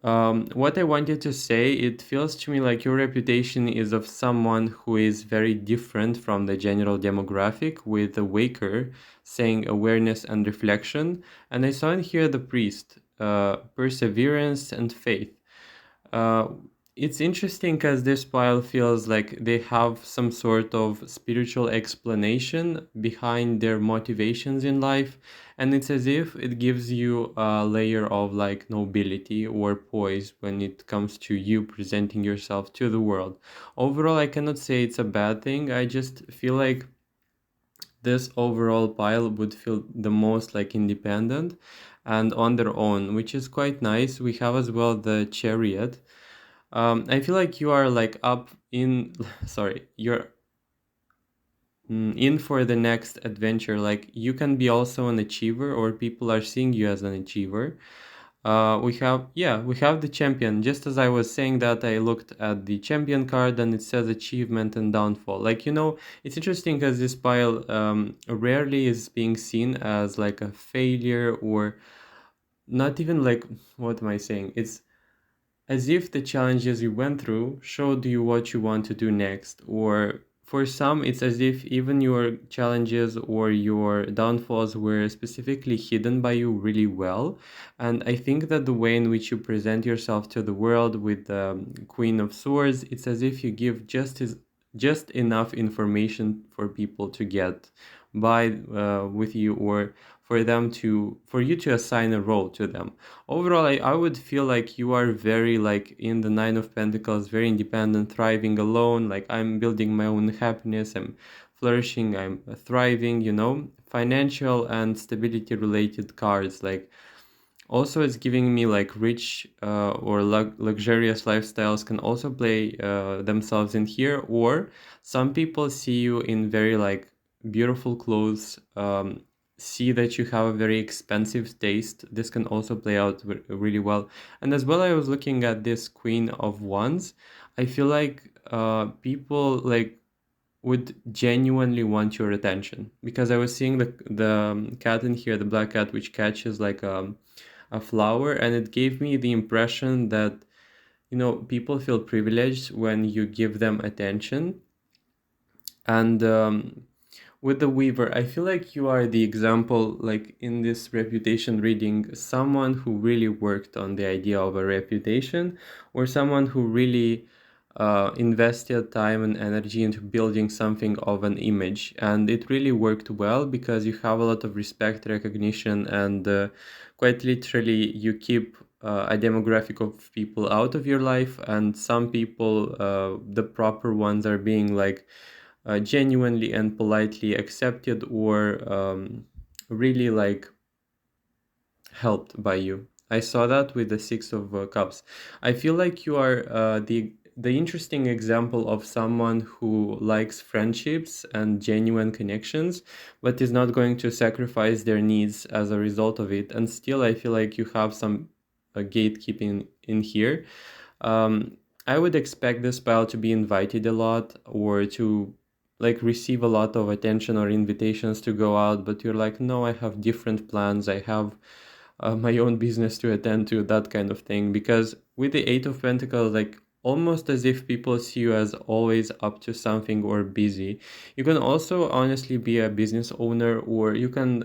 What I wanted to say, it feels to me like your reputation is of someone who is very different from the general demographic, with the waker saying awareness and reflection. And I saw in here the priest, perseverance and faith. Uh, it's interesting because this pile feels like they have some sort of spiritual explanation behind their motivations in life, and it's as if it gives you a layer of like nobility or poise when it comes to you presenting yourself to the world. Overall, I cannot say it's a bad thing. I just feel like this overall pile would feel the most like independent and on their own, which is quite nice. We have as well the chariot. I feel like you are like up in, sorry, you're in for the next adventure. Like you can be also an achiever, or people are seeing you as an achiever. We have the champion. Just as I was saying that, I looked at the champion card and it says achievement and downfall. Like, it's interesting because this pile rarely is being seen as like a failure, or not even like, what am I saying? It's as if the challenges you went through showed you what you want to do next. Or for some, it's as if even your challenges or your downfalls were specifically hidden by you really well. And I think that the way in which you present yourself to the world with the Queen of Swords, it's as if you give just enough information for people to get by with you, or for you to assign a role to them. Overall, I would feel like you are very like in the Nine of Pentacles, very independent, thriving alone. Like, I'm building my own happiness, I'm flourishing, I'm thriving, financial and stability related cards. Like, also it's giving me like rich or luxurious lifestyles can also play themselves in here. Or some people see you in very like beautiful clothes, see that you have a very expensive taste. This can also play out really well. And as well, I was looking at this Queen of Wands. I feel like people like would genuinely want your attention, because I was seeing the cat in here, the black cat, which catches like a flower, and it gave me the impression that people feel privileged when you give them attention. And with the weaver, I feel like you are the example, like in this reputation reading, someone who really worked on the idea of a reputation, or someone who really invested time and energy into building something of an image. And it really worked well because you have a lot of respect, recognition, and quite literally you keep a demographic of people out of your life, and some people, the proper ones, are being like genuinely and politely accepted, or really like helped by you. I saw that with the Six of Cups. I feel like you are the interesting example of someone who likes friendships and genuine connections, but is not going to sacrifice their needs as a result of it. And still, I feel like you have some gatekeeping in here. I would expect this pile to be invited a lot, or to like receive a lot of attention or invitations to go out, but you're like, no, I have different plans. I have my own business to attend to, that kind of thing. Because with the Eight of Pentacles, like almost as if people see you as always up to something or busy. You can also honestly be a business owner, or you can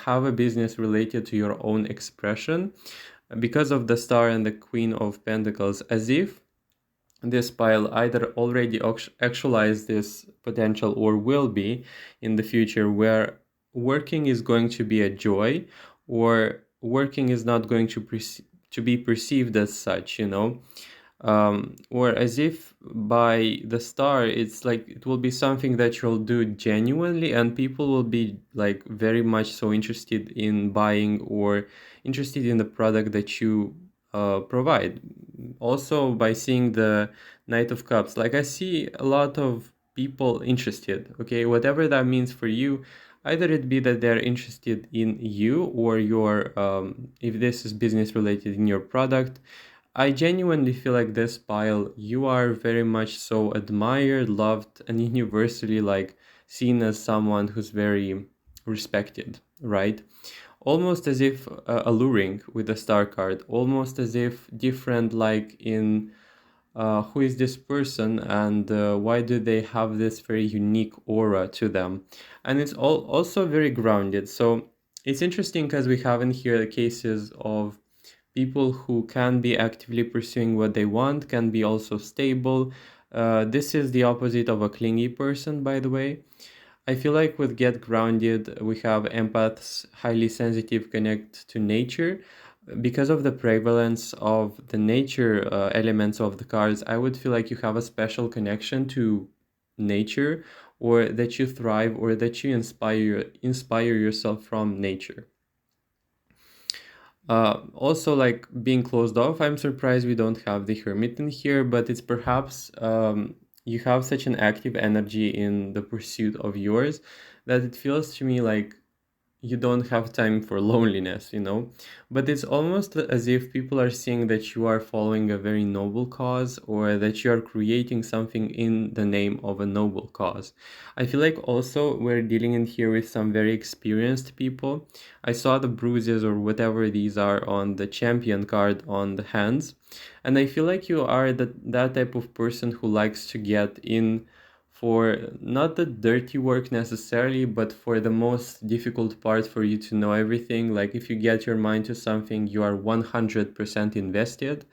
have a business related to your own expression because of the Star and the Queen of Pentacles, as if this pile either already actualized this potential or will be in the future, where working is going to be a joy, or working is not going to be perceived as such, or as if by the Star it's like it will be something that you'll do genuinely, and people will be like very much so interested in buying or interested in the product that you provide. Also, by seeing the Knight of Cups, like I see a lot of people interested, okay, whatever that means for you. Either it be that they're interested in you, or your if this is business related, in your product. I genuinely feel like this pile, you are very much so admired, loved, and universally like seen as someone who's very respected, right? Almost as if alluring with the Star card, almost as if different, like in who is this person, and why do they have this very unique aura to them. And it's also very grounded. So it's interesting because we have in here the cases of people who can be actively pursuing what they want, can be also stable. This is the opposite of a clingy person, by the way. I feel like with Get Grounded, we have empaths, highly sensitive, connect to nature. Because of the prevalence of the nature elements of the cards, I would feel like you have a special connection to nature, or that you thrive, or that you inspire yourself from nature. Also, like being closed off, I'm surprised we don't have the Hermit in here, but it's perhaps you have such an active energy in the pursuit of yours that it feels to me like you don't have time for loneliness. But it's almost as if people are seeing that you are following a very noble cause, or that you are creating something in the name of a noble cause. I feel like also we're dealing in here with some very experienced people. I saw the bruises or whatever these are on the Champion card on the hands, and I feel like you are that type of person who likes to get in for not the dirty work necessarily, but for the most difficult part, for you to know everything. Like if you get your mind to something, you are 100% invested.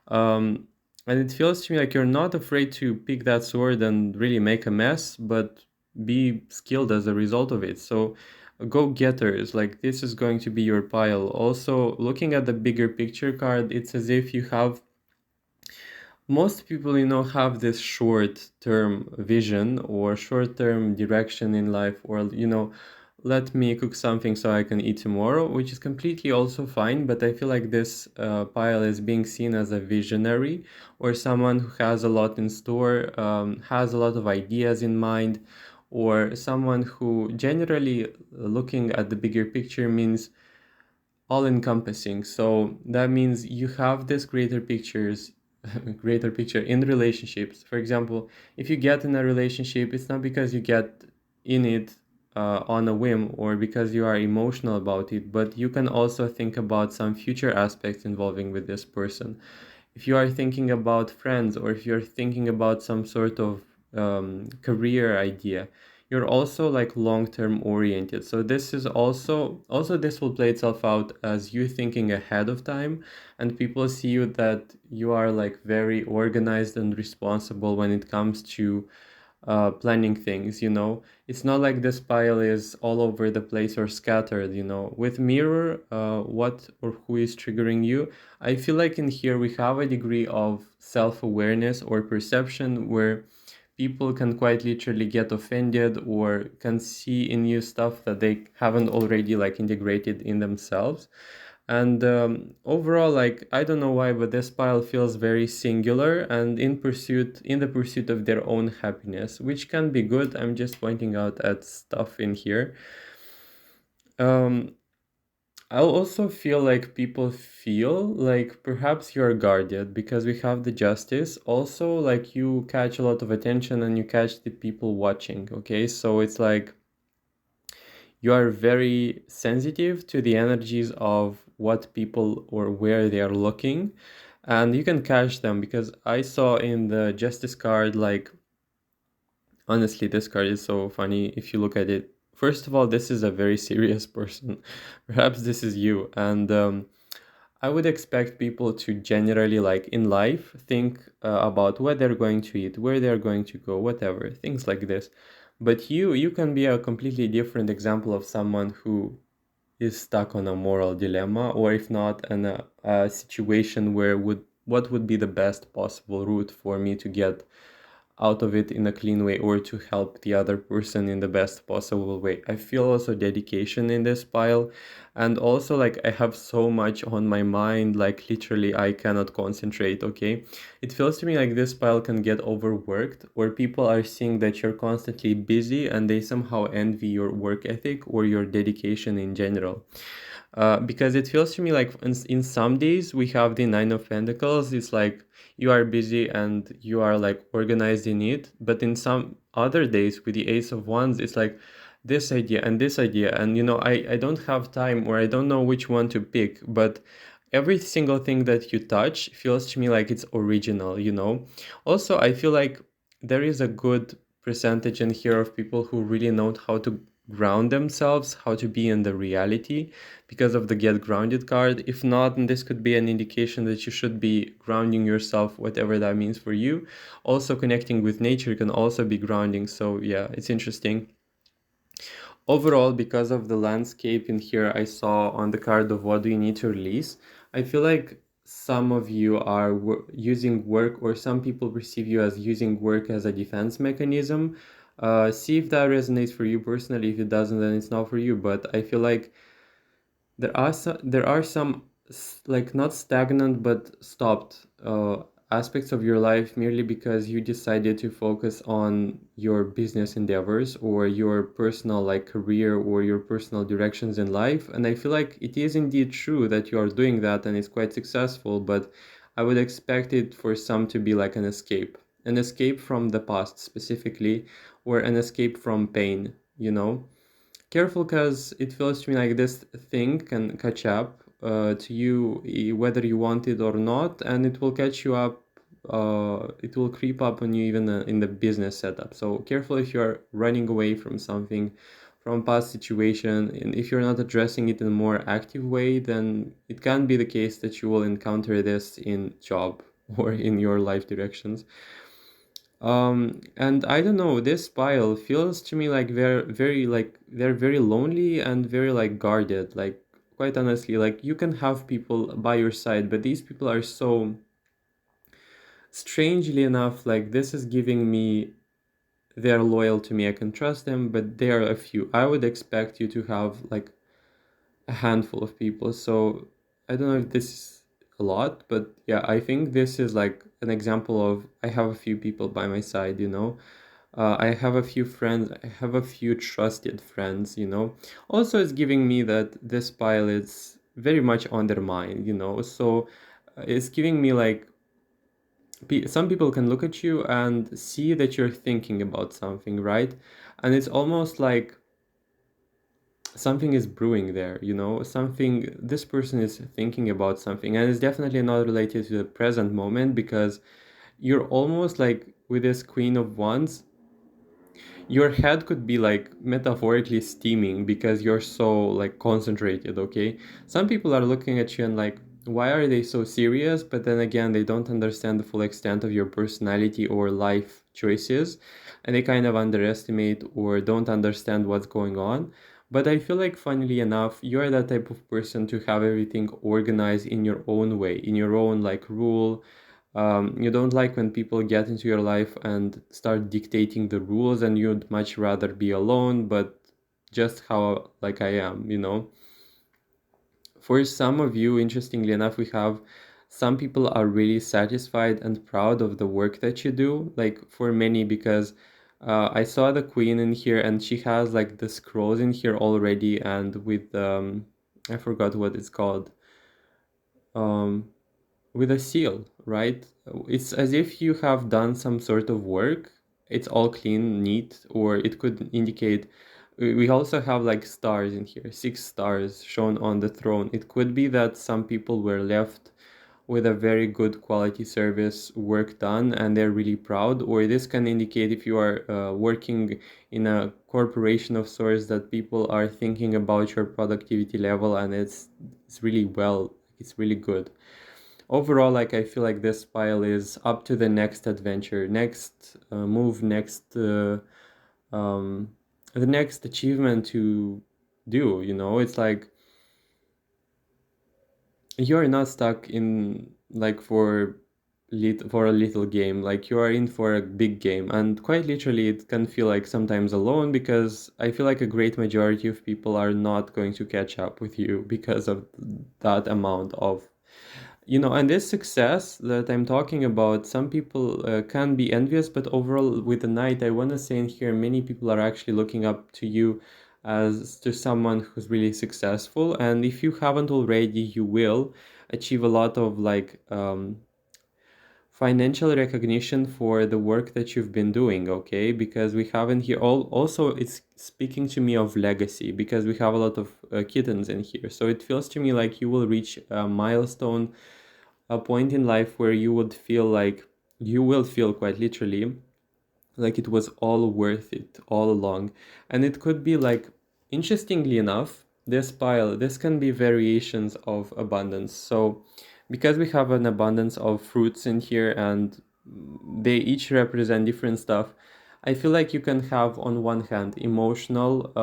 Um, and it feels to me like you're not afraid to pick that sword and really make a mess, but be skilled as a result of it. So go-getters, like this is going to be your pile. Also, looking at the bigger picture card, it's as if you have most people have this short term vision or short term direction in life, or let me cook something so I can eat tomorrow, which is completely also fine. But I feel like this pile is being seen as a visionary, or someone who has a lot in store, has a lot of ideas in mind, or someone who generally looking at the bigger picture means all encompassing. So that means you have this greater pictures greater picture in relationships. For example, if you get in a relationship, it's not because you get in it on a whim, or because you are emotional about it, but you can also think about some future aspects involving with this person. If you are thinking about friends, or if you're thinking about some sort of career idea, you're also like long-term oriented. So this is also this will play itself out as you thinking ahead of time, and people see you that you are like very organized and responsible when it comes to planning things. It's not like this pile is all over the place or scattered. With mirror, what or who is triggering you, I feel like in here we have a degree of self-awareness or perception, where people can quite literally get offended, or can see in you stuff that they haven't already like integrated in themselves. And overall, like I don't know why, but this pile feels very singular and in the pursuit of their own happiness, which can be good. I'm just pointing out at stuff in here. um I also feel like people feel like perhaps you're guarded, because we have the Justice. Also, like you catch a lot of attention and you catch the people watching, okay? So it's like you are very sensitive to the energies of what people or where they are looking, and you can catch them. Because I saw in the justice card, like, honestly, this card is so funny if you look at it. First of all, this is a very serious person. Perhaps this is you. And I would expect people to generally, like in life, think about what they're going to eat, where they're going to go, whatever, things like this. But you can be a completely different example of someone who is stuck on a moral dilemma, or if not, in a situation where what would be the best possible route for me to get out of it in a clean way, or to help the other person in the best possible way. I feel also dedication in this pile, and also like I have so much on my mind, like literally I cannot concentrate, okay? It feels to me like this pile can get overworked, or people are seeing that you're constantly busy and they somehow envy your work ethic or your dedication in general. Because it feels to me like in some days we have the Nine of Pentacles. It's like you are busy and you are like organized in it. But in some other days with the Ace of Wands, it's like this idea and this idea. And, I don't have time, or I don't know which one to pick. But every single thing that you touch feels to me like it's original. Also, I feel like there is a good percentage in here of people who really know how to ground themselves, how to be in the reality because of the Get Grounded card. If not, then this could be an indication that you should be grounding yourself, whatever that means for you. Also, connecting with nature can also be grounding. So yeah, it's interesting. Overall, because of the landscape in here I saw on the card of what do you need to release, I feel like some of you are using work, or some people perceive you as using work as a defense mechanism. See if that resonates for you personally. If it doesn't, then it's not for you. But I feel like there are some like not stagnant but stopped aspects of your life merely because you decided to focus on your business endeavors or your personal like career or your personal directions in life. And I feel like it is indeed true that you are doing that and it's quite successful, but I would expect it for some to be like an escape from the past specifically, or an escape from pain. Careful, because it feels to me like this thing can catch up to you, whether you want it or not, and it will catch you up. It will creep up on you even in the business setup. So careful if you're running away from something, from past situation, and if you're not addressing it in a more active way, then it can be the case that you will encounter this in job or in your life directions. And I don't know, this pile feels to me like they're very lonely and very like guarded. Like, quite honestly, like you can have people by your side, but these people are so, strangely enough, like this is giving me they're loyal to me. I can trust them, but they are a few. I would expect you to have like a handful of people. So I don't know if this is a lot, but yeah, I think this is like an example of I have a few people by my side. I have a few friends, I have a few trusted friends. Also, it's giving me that this pile is very much on their mind. So it's giving me like some people can look at you and see that you're thinking about something, right? And it's almost like something is brewing there. Something, this person is thinking about something, and it's definitely not related to the present moment, because you're almost like with this Queen of Wands, your head could be like metaphorically steaming because you're so like concentrated, okay? Some people are looking at you and like, why are they so serious? But then again, they don't understand the full extent of your personality or life choices, and they kind of underestimate or don't understand what's going on. But I feel like, funnily enough, you're that type of person to have everything organized in your own way, in your own like rule. You don't like when people get into your life and start dictating the rules, and you'd much rather be alone, but just how like I am. For some of you, interestingly enough, we have some people are really satisfied and proud of the work that you do. Like, for many, because I saw the Queen in here and she has like the scrolls in here already, and with I forgot what it's called. Um, with a seal, right? It's as if you have done some sort of work. It's all clean, neat, or it could indicate we also have like stars in here, 6 stars shown on the throne. It could be that some people were left with a very good quality service work done and they're really proud, or this can indicate if you are working in a corporation of sorts that people are thinking about your productivity level and it's really well, it's really good. Overall, like I feel like this pile is up to the next adventure, next move, next um, the next achievement to do. It's like you're not stuck in like for a little game, like you are in for a big game, and quite literally it can feel like sometimes alone, because I feel like a great majority of people are not going to catch up with you because of that amount of and this success that I'm talking about, some people can be envious, but overall, with the night, I want to say in here, many people are actually looking up to you as to someone who's really successful. And if you haven't already, you will achieve a lot of like financial recognition for the work that you've been doing, okay? Because we have in here also it's speaking to me of legacy, because we have a lot of kittens in here. So it feels to me like you will reach a milestone, a point in life where you will feel quite literally like it was all worth it all along. And it could be like, interestingly enough, this can be variations of abundance. So because we have an abundance of fruits in here and they each represent different stuff, I feel like you can have on one hand emotional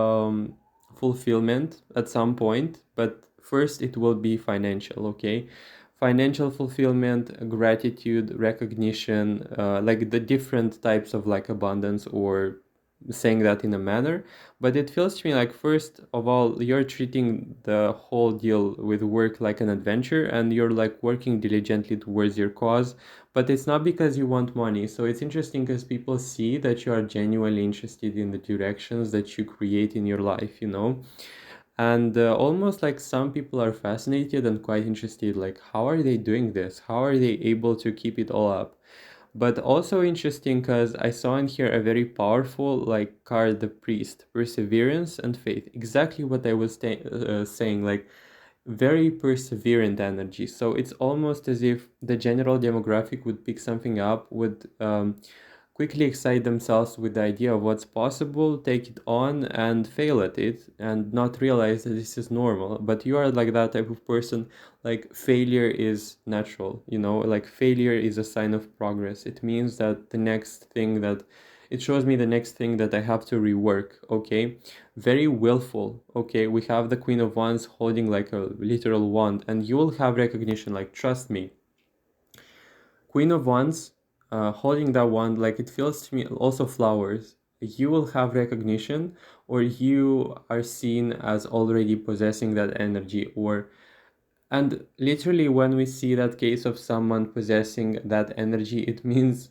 fulfillment at some point, but first it will be financial, okay? Financial fulfillment, gratitude, recognition, like the different types of like abundance, or saying that in a manner. But it feels to me like, first of all, you're treating the whole deal with work like an adventure, and you're like working diligently towards your cause, but it's not because you want money. So it's interesting because people see that you are genuinely interested in the directions that you create in your life. And almost like some people are fascinated and quite interested, like, how are they doing this? How are they able to keep it all up? But also interesting because I saw in here a very powerful like card, the priest, perseverance and faith. Exactly what I was saying, like very perseverant energy. So it's almost as if the general demographic would pick something up, would quickly excite themselves with the idea of what's possible, take it on and fail at it, and not realize that this is normal. But you are like that type of person, like failure is natural, like failure is a sign of progress. It means that it shows me the next thing that I have to rework, okay? Very willful, okay? We have the Queen of Wands holding like a literal wand, and you will have recognition, like, trust me. Queen of Wands, holding that wand, like it feels to me also flowers. You will have recognition, or you are seen as already possessing that energy, and literally when we see that case of someone possessing that energy, it means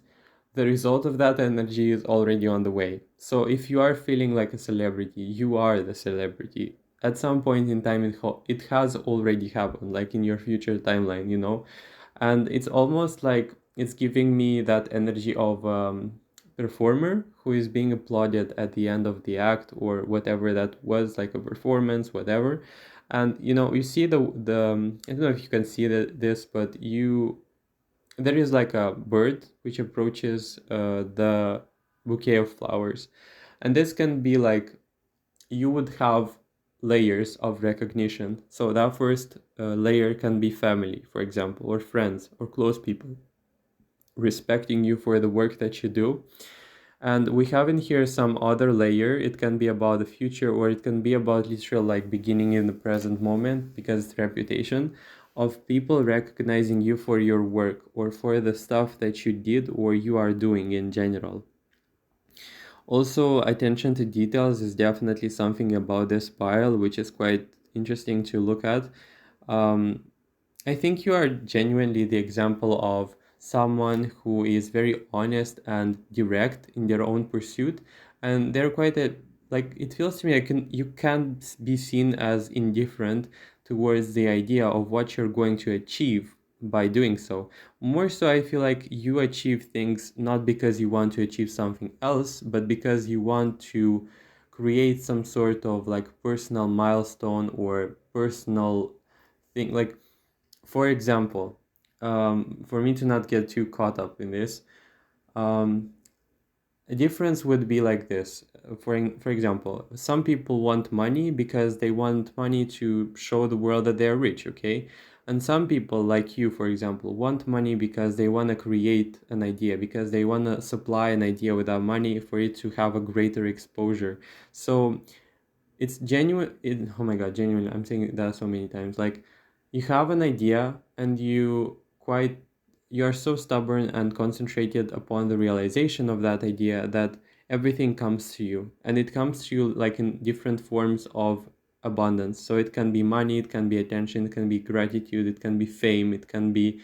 the result of that energy is already on the way. So if you are feeling like a celebrity, you are the celebrity. At some point in time, it has already happened, like in your future timeline. And it's almost like it's giving me that energy of performer who is being applauded at the end of the act, or whatever that was, like a performance, whatever. And you see the I don't know if you can see this, but there is like a bird which approaches the bouquet of flowers, and this can be like, you would have layers of recognition. So that first layer can be family, for example, or friends or close people respecting you for the work that you do. And we have in here some other layer. It can be about the future, or it can be about literal like beginning in the present moment, because it's reputation of people recognizing you for your work, or for the stuff that you did or you are doing in general. Also, attention to details is definitely something about this pile which is quite interesting to look at. Um, I think you are genuinely the example of someone who is very honest and direct in their own pursuit, and they're quite a like, it feels to me like you can't be seen as indifferent towards the idea of what you're going to achieve by doing so. More so, I feel like you achieve things not because you want to achieve something else, but because you want to create some sort of like personal milestone or personal thing. Like, for example, for me to not get too caught up in this, um, a difference would be like this. For example, some people want money because they want money to show the world that they're rich, okay? And some people, like you, for example, want money because they want to create an idea, because they want to supply an idea without money for it to have a greater exposure. So it's genuine. Oh my God, genuine. I'm saying that so many times. Like, you have an idea and you are so stubborn and concentrated upon the realization of that idea that everything comes to you, and it comes to you like in different forms of abundance. So it can be money, it can be attention, it can be gratitude, it can be fame, it can be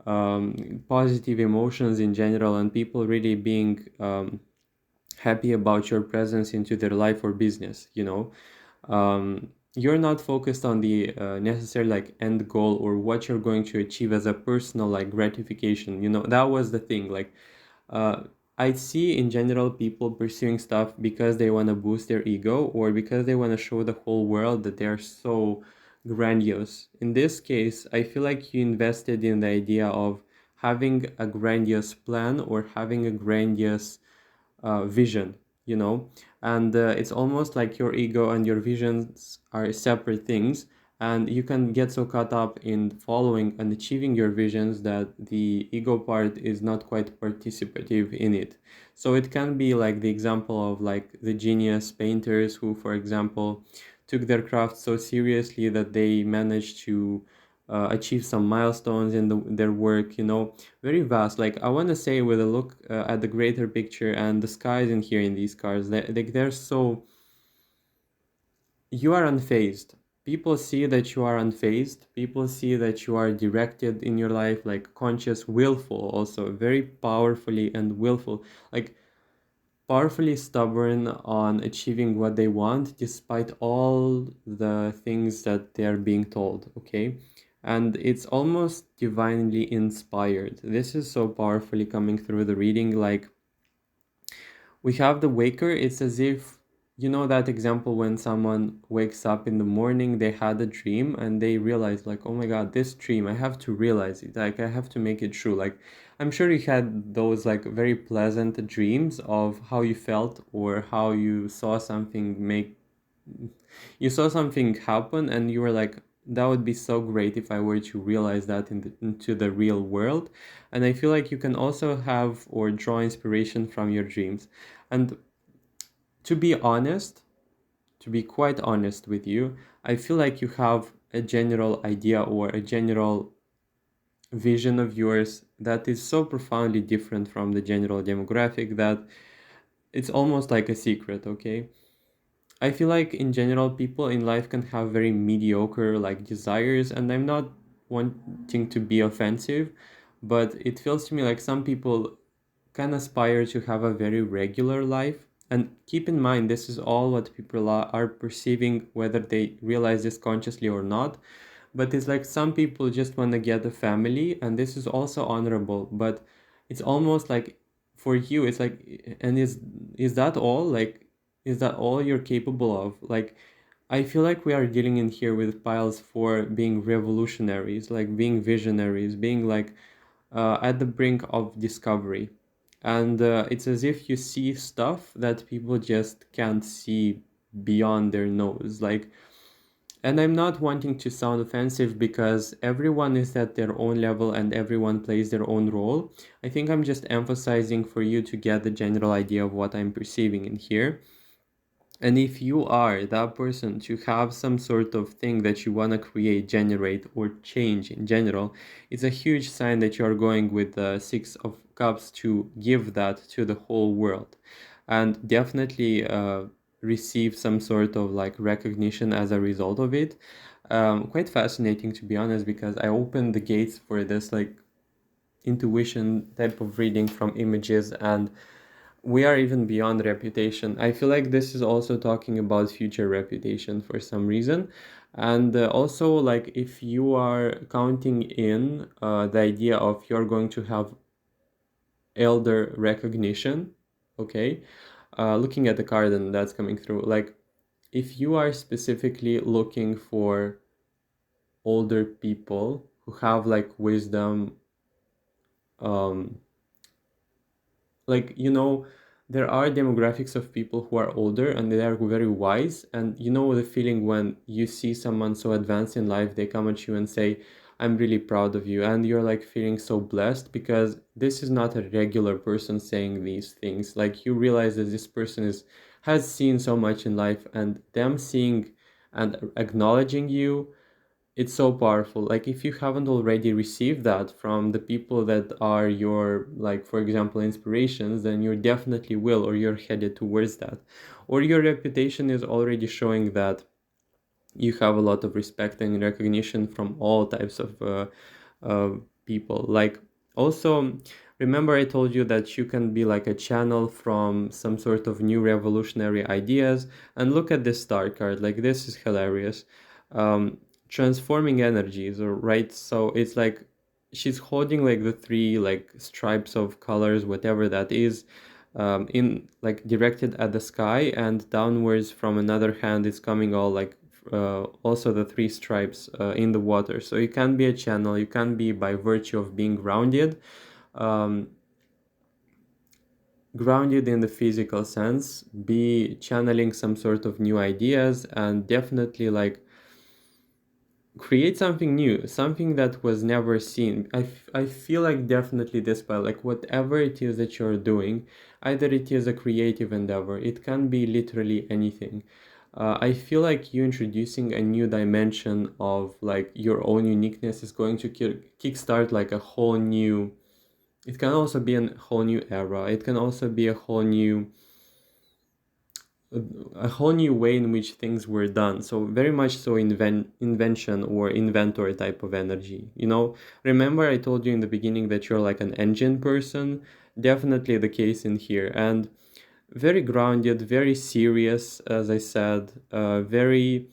positive emotions in general, and people really being happy about your presence into their life or business, you know. You're not focused on the necessary like end goal or what you're going to achieve as a personal like gratification, you know. That was the thing. Like, uh, I see in general people pursuing stuff because they want to boost their ego or because they want to show the whole world that they're so grandiose. In this case, I feel like you invested in the idea of having a grandiose plan or having a grandiose vision, you know. And it's almost like your ego and your visions are separate things, and you can get so caught up in following and achieving your visions that the ego part is not quite participative in it. So it can be like the example of like the genius painters who, for example, took their craft so seriously that they managed to achieve some milestones in their work, you know. Very vast. Like, I want to say, with a look at the greater picture and the skies in here in these cars, they're so, you are unfazed. People see that you are unfazed. People see that you are directed in your life, like conscious, willful, also very powerfully and willful, like powerfully stubborn on achieving what they want despite all the things that they're being told, okay? And it's almost divinely inspired. This is so powerfully coming through the reading. Like, we have the waker. It's as if, you know, that example when someone wakes up in the morning, they had a dream and they realize, like, oh my God, this dream, I have to realize it. Like, I have to make it true. Like, I'm sure you had those like very pleasant dreams of how you felt or how you saw something happen and you were like, that would be so great if I were to realize that into the real world. And I feel like you can also have or draw inspiration from your dreams. And to be honest, to be quite honest with you, I feel like you have a general idea or a general vision of yours that is so profoundly different from the general demographic that it's almost like a secret, okay? I feel like in general people in life can have very mediocre like desires, and I'm not wanting to be offensive, but it feels to me like some people can aspire to have a very regular life. And keep in mind, this is all what people are perceiving, whether they realize this consciously or not. But it's like some people just want to get a family, and this is also honorable. But it's almost like for you, it's like, and is that all? Like, is that all you're capable of? Like, I feel like we are dealing in here with piles for being revolutionaries, like being visionaries, being like at the brink of discovery. And it's as if you see stuff that people just can't see beyond their nose. Like, and I'm not wanting to sound offensive because everyone is at their own level and everyone plays their own role. I think I'm just emphasizing for you to get the general idea of what I'm perceiving in here. And if you are that person to have some sort of thing that you want to create, generate, or change in general, it's a huge sign that you are going with the Six of Cups to give that to the whole world. And definitely receive some sort of like recognition as a result of it. Quite fascinating, to be honest, because I opened the gates for this like intuition type of reading from images, and we are even beyond reputation. I feel like this is also talking about future reputation for some reason. And also, like, if you are counting in the idea of you're going to have elder recognition, okay? looking at the card and that's coming through. Like, if you are specifically looking for older people who have like wisdom, um, like, there are demographics of people who are older and they are very wise, and the feeling when you see someone so advanced in life, they come at you and say, I'm really proud of you, and you're like feeling so blessed because this is not a regular person saying these things. Like, you realize that this person has seen so much in life, and them seeing and acknowledging you, it's so powerful. Like, if you haven't already received that from the people that are your, like, for example, inspirations, then you definitely will, or you're headed towards that, or your reputation is already showing that you have a lot of respect and recognition from all types of uh, people. Like, also, remember I told you that you can be like a channel from some sort of new revolutionary ideas. And look at this star card, like, this is hilarious. um, Transforming energies, or right? So it's like she's holding like the three like stripes of colors, whatever that is, in like directed at the sky, and downwards from another hand is coming all like also the three stripes in the water. So you can be a channel, you can be, by virtue of being grounded, um, grounded in the physical sense, be channeling some sort of new ideas, and definitely like create something new, something that was never seen. I feel like definitely this spell, like whatever it is that you're doing, either it is a creative endeavor, it can be literally anything. I feel like you introducing a new dimension of like your own uniqueness is going to kickstart like a whole new, it can also be a whole new era, it can also be a whole new way in which things were done. So very much so invention or inventor type of energy. Remember I told you in the beginning that you're like an engine person? Definitely the case in here. And very grounded, very serious, as I said, very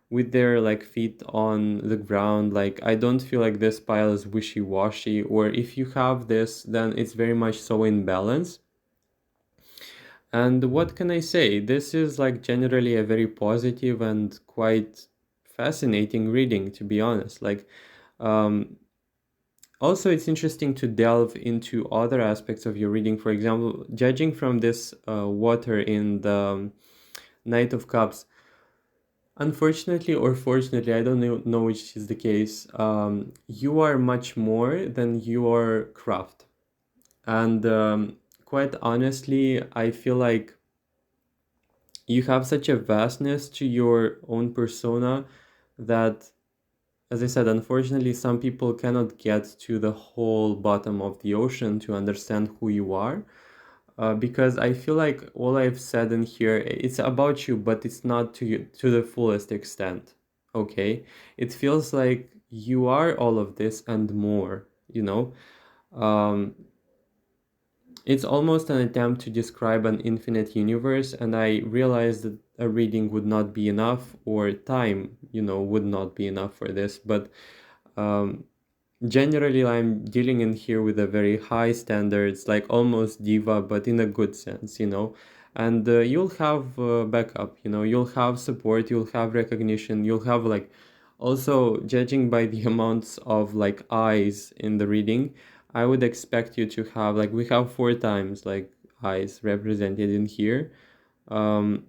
with their like feet on the ground. Like, I don't feel like this pile is wishy-washy, or if you have this, then it's very much so in balance. And what can I say? This is like generally a very positive and quite fascinating reading, to be honest. Like, um, also, it's interesting to delve into other aspects of your reading. For example, judging from this water in the Knight of Cups, unfortunately or fortunately, I don't know which is the case, you are much more than your craft. And quite honestly, I feel like you have such a vastness to your own persona that, as I said, unfortunately, some people cannot get to the whole bottom of the ocean to understand who you are. Because I feel like all I've said in here, it's about you, but it's not to you to the fullest extent. Okay, it feels like you are all of this and more. Um, it's almost an attempt to describe an infinite universe, and I realized that a reading would not be enough, or time, would not be enough for this. But um, generally, I'm dealing in here with a very high standards, like almost diva, but in a good sense. And you'll have backup, you'll have support, you'll have recognition, you'll have like, also judging by the amounts of like eyes in the reading, I would expect you to have like, we have four times like eyes represented in here. um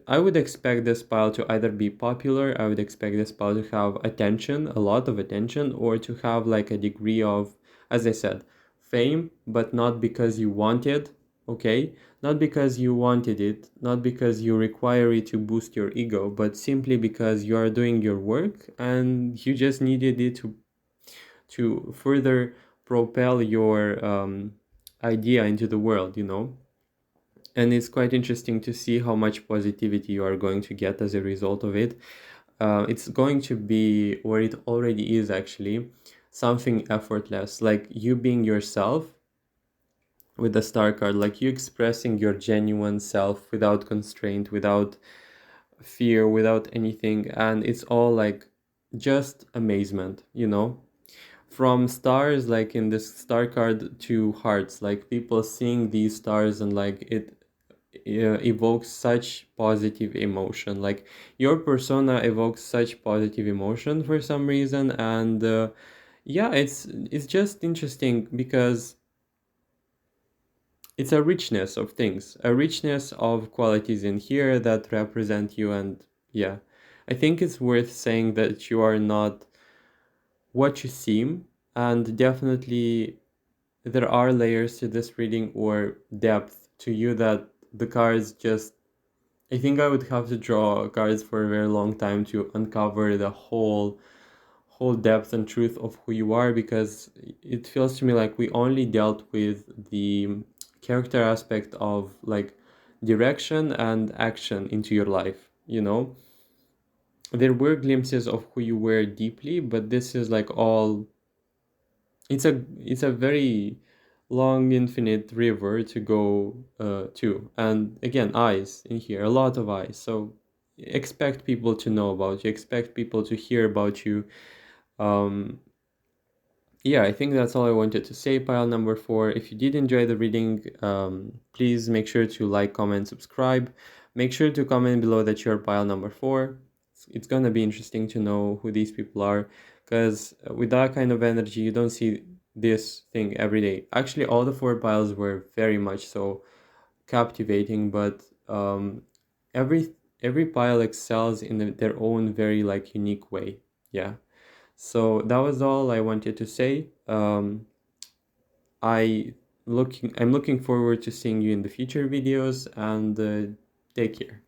I would expect this pile to either be popular, I would expect this pile to have attention, a lot of attention, or to have like a degree of, as I said, fame, but not because you want it, okay? Not because you wanted it, not because you require it to boost your ego, but simply because you are doing your work and you just needed it to further propel your idea into the world. And it's quite interesting to see how much positivity you are going to get as a result of it. It's going to be, or it already is actually, something effortless, like you being yourself with the star card, like you expressing your genuine self without constraint, without fear, without anything. And it's all like just amazement. From stars, like in this star card, to hearts, like people seeing these stars and like it evokes such positive emotion. Like your persona evokes such positive emotion for some reason, and yeah, it's just interesting because it's a richness of things, a richness of qualities in here that represent you. And yeah, I think it's worth saying that you are not what you seem, and definitely there are layers to this reading or depth to you that the cards just, I think I would have to draw cards for a very long time to uncover the whole depth and truth of who you are, because it feels to me like we only dealt with the character aspect of like direction and action into your life, you know. There were glimpses of who you were deeply, but this is like all, it's a very long infinite river to go to. And again, eyes in here, a lot of eyes. So expect people to know about you, expect people to hear about you. um yeah, I think that's all I wanted to say, pile number 4. If you did enjoy the reading, please make sure to like, comment, subscribe. Make sure to comment below that you're pile number 4. It's gonna be interesting to know who these people are, because with that kind of energy, you don't see this thing every day. Actually, all the 4 piles were very much so captivating, but every every pile excels in their own very like unique way. Yeah. So that was all I wanted to say. I'm looking forward to seeing you in the future videos, and take care.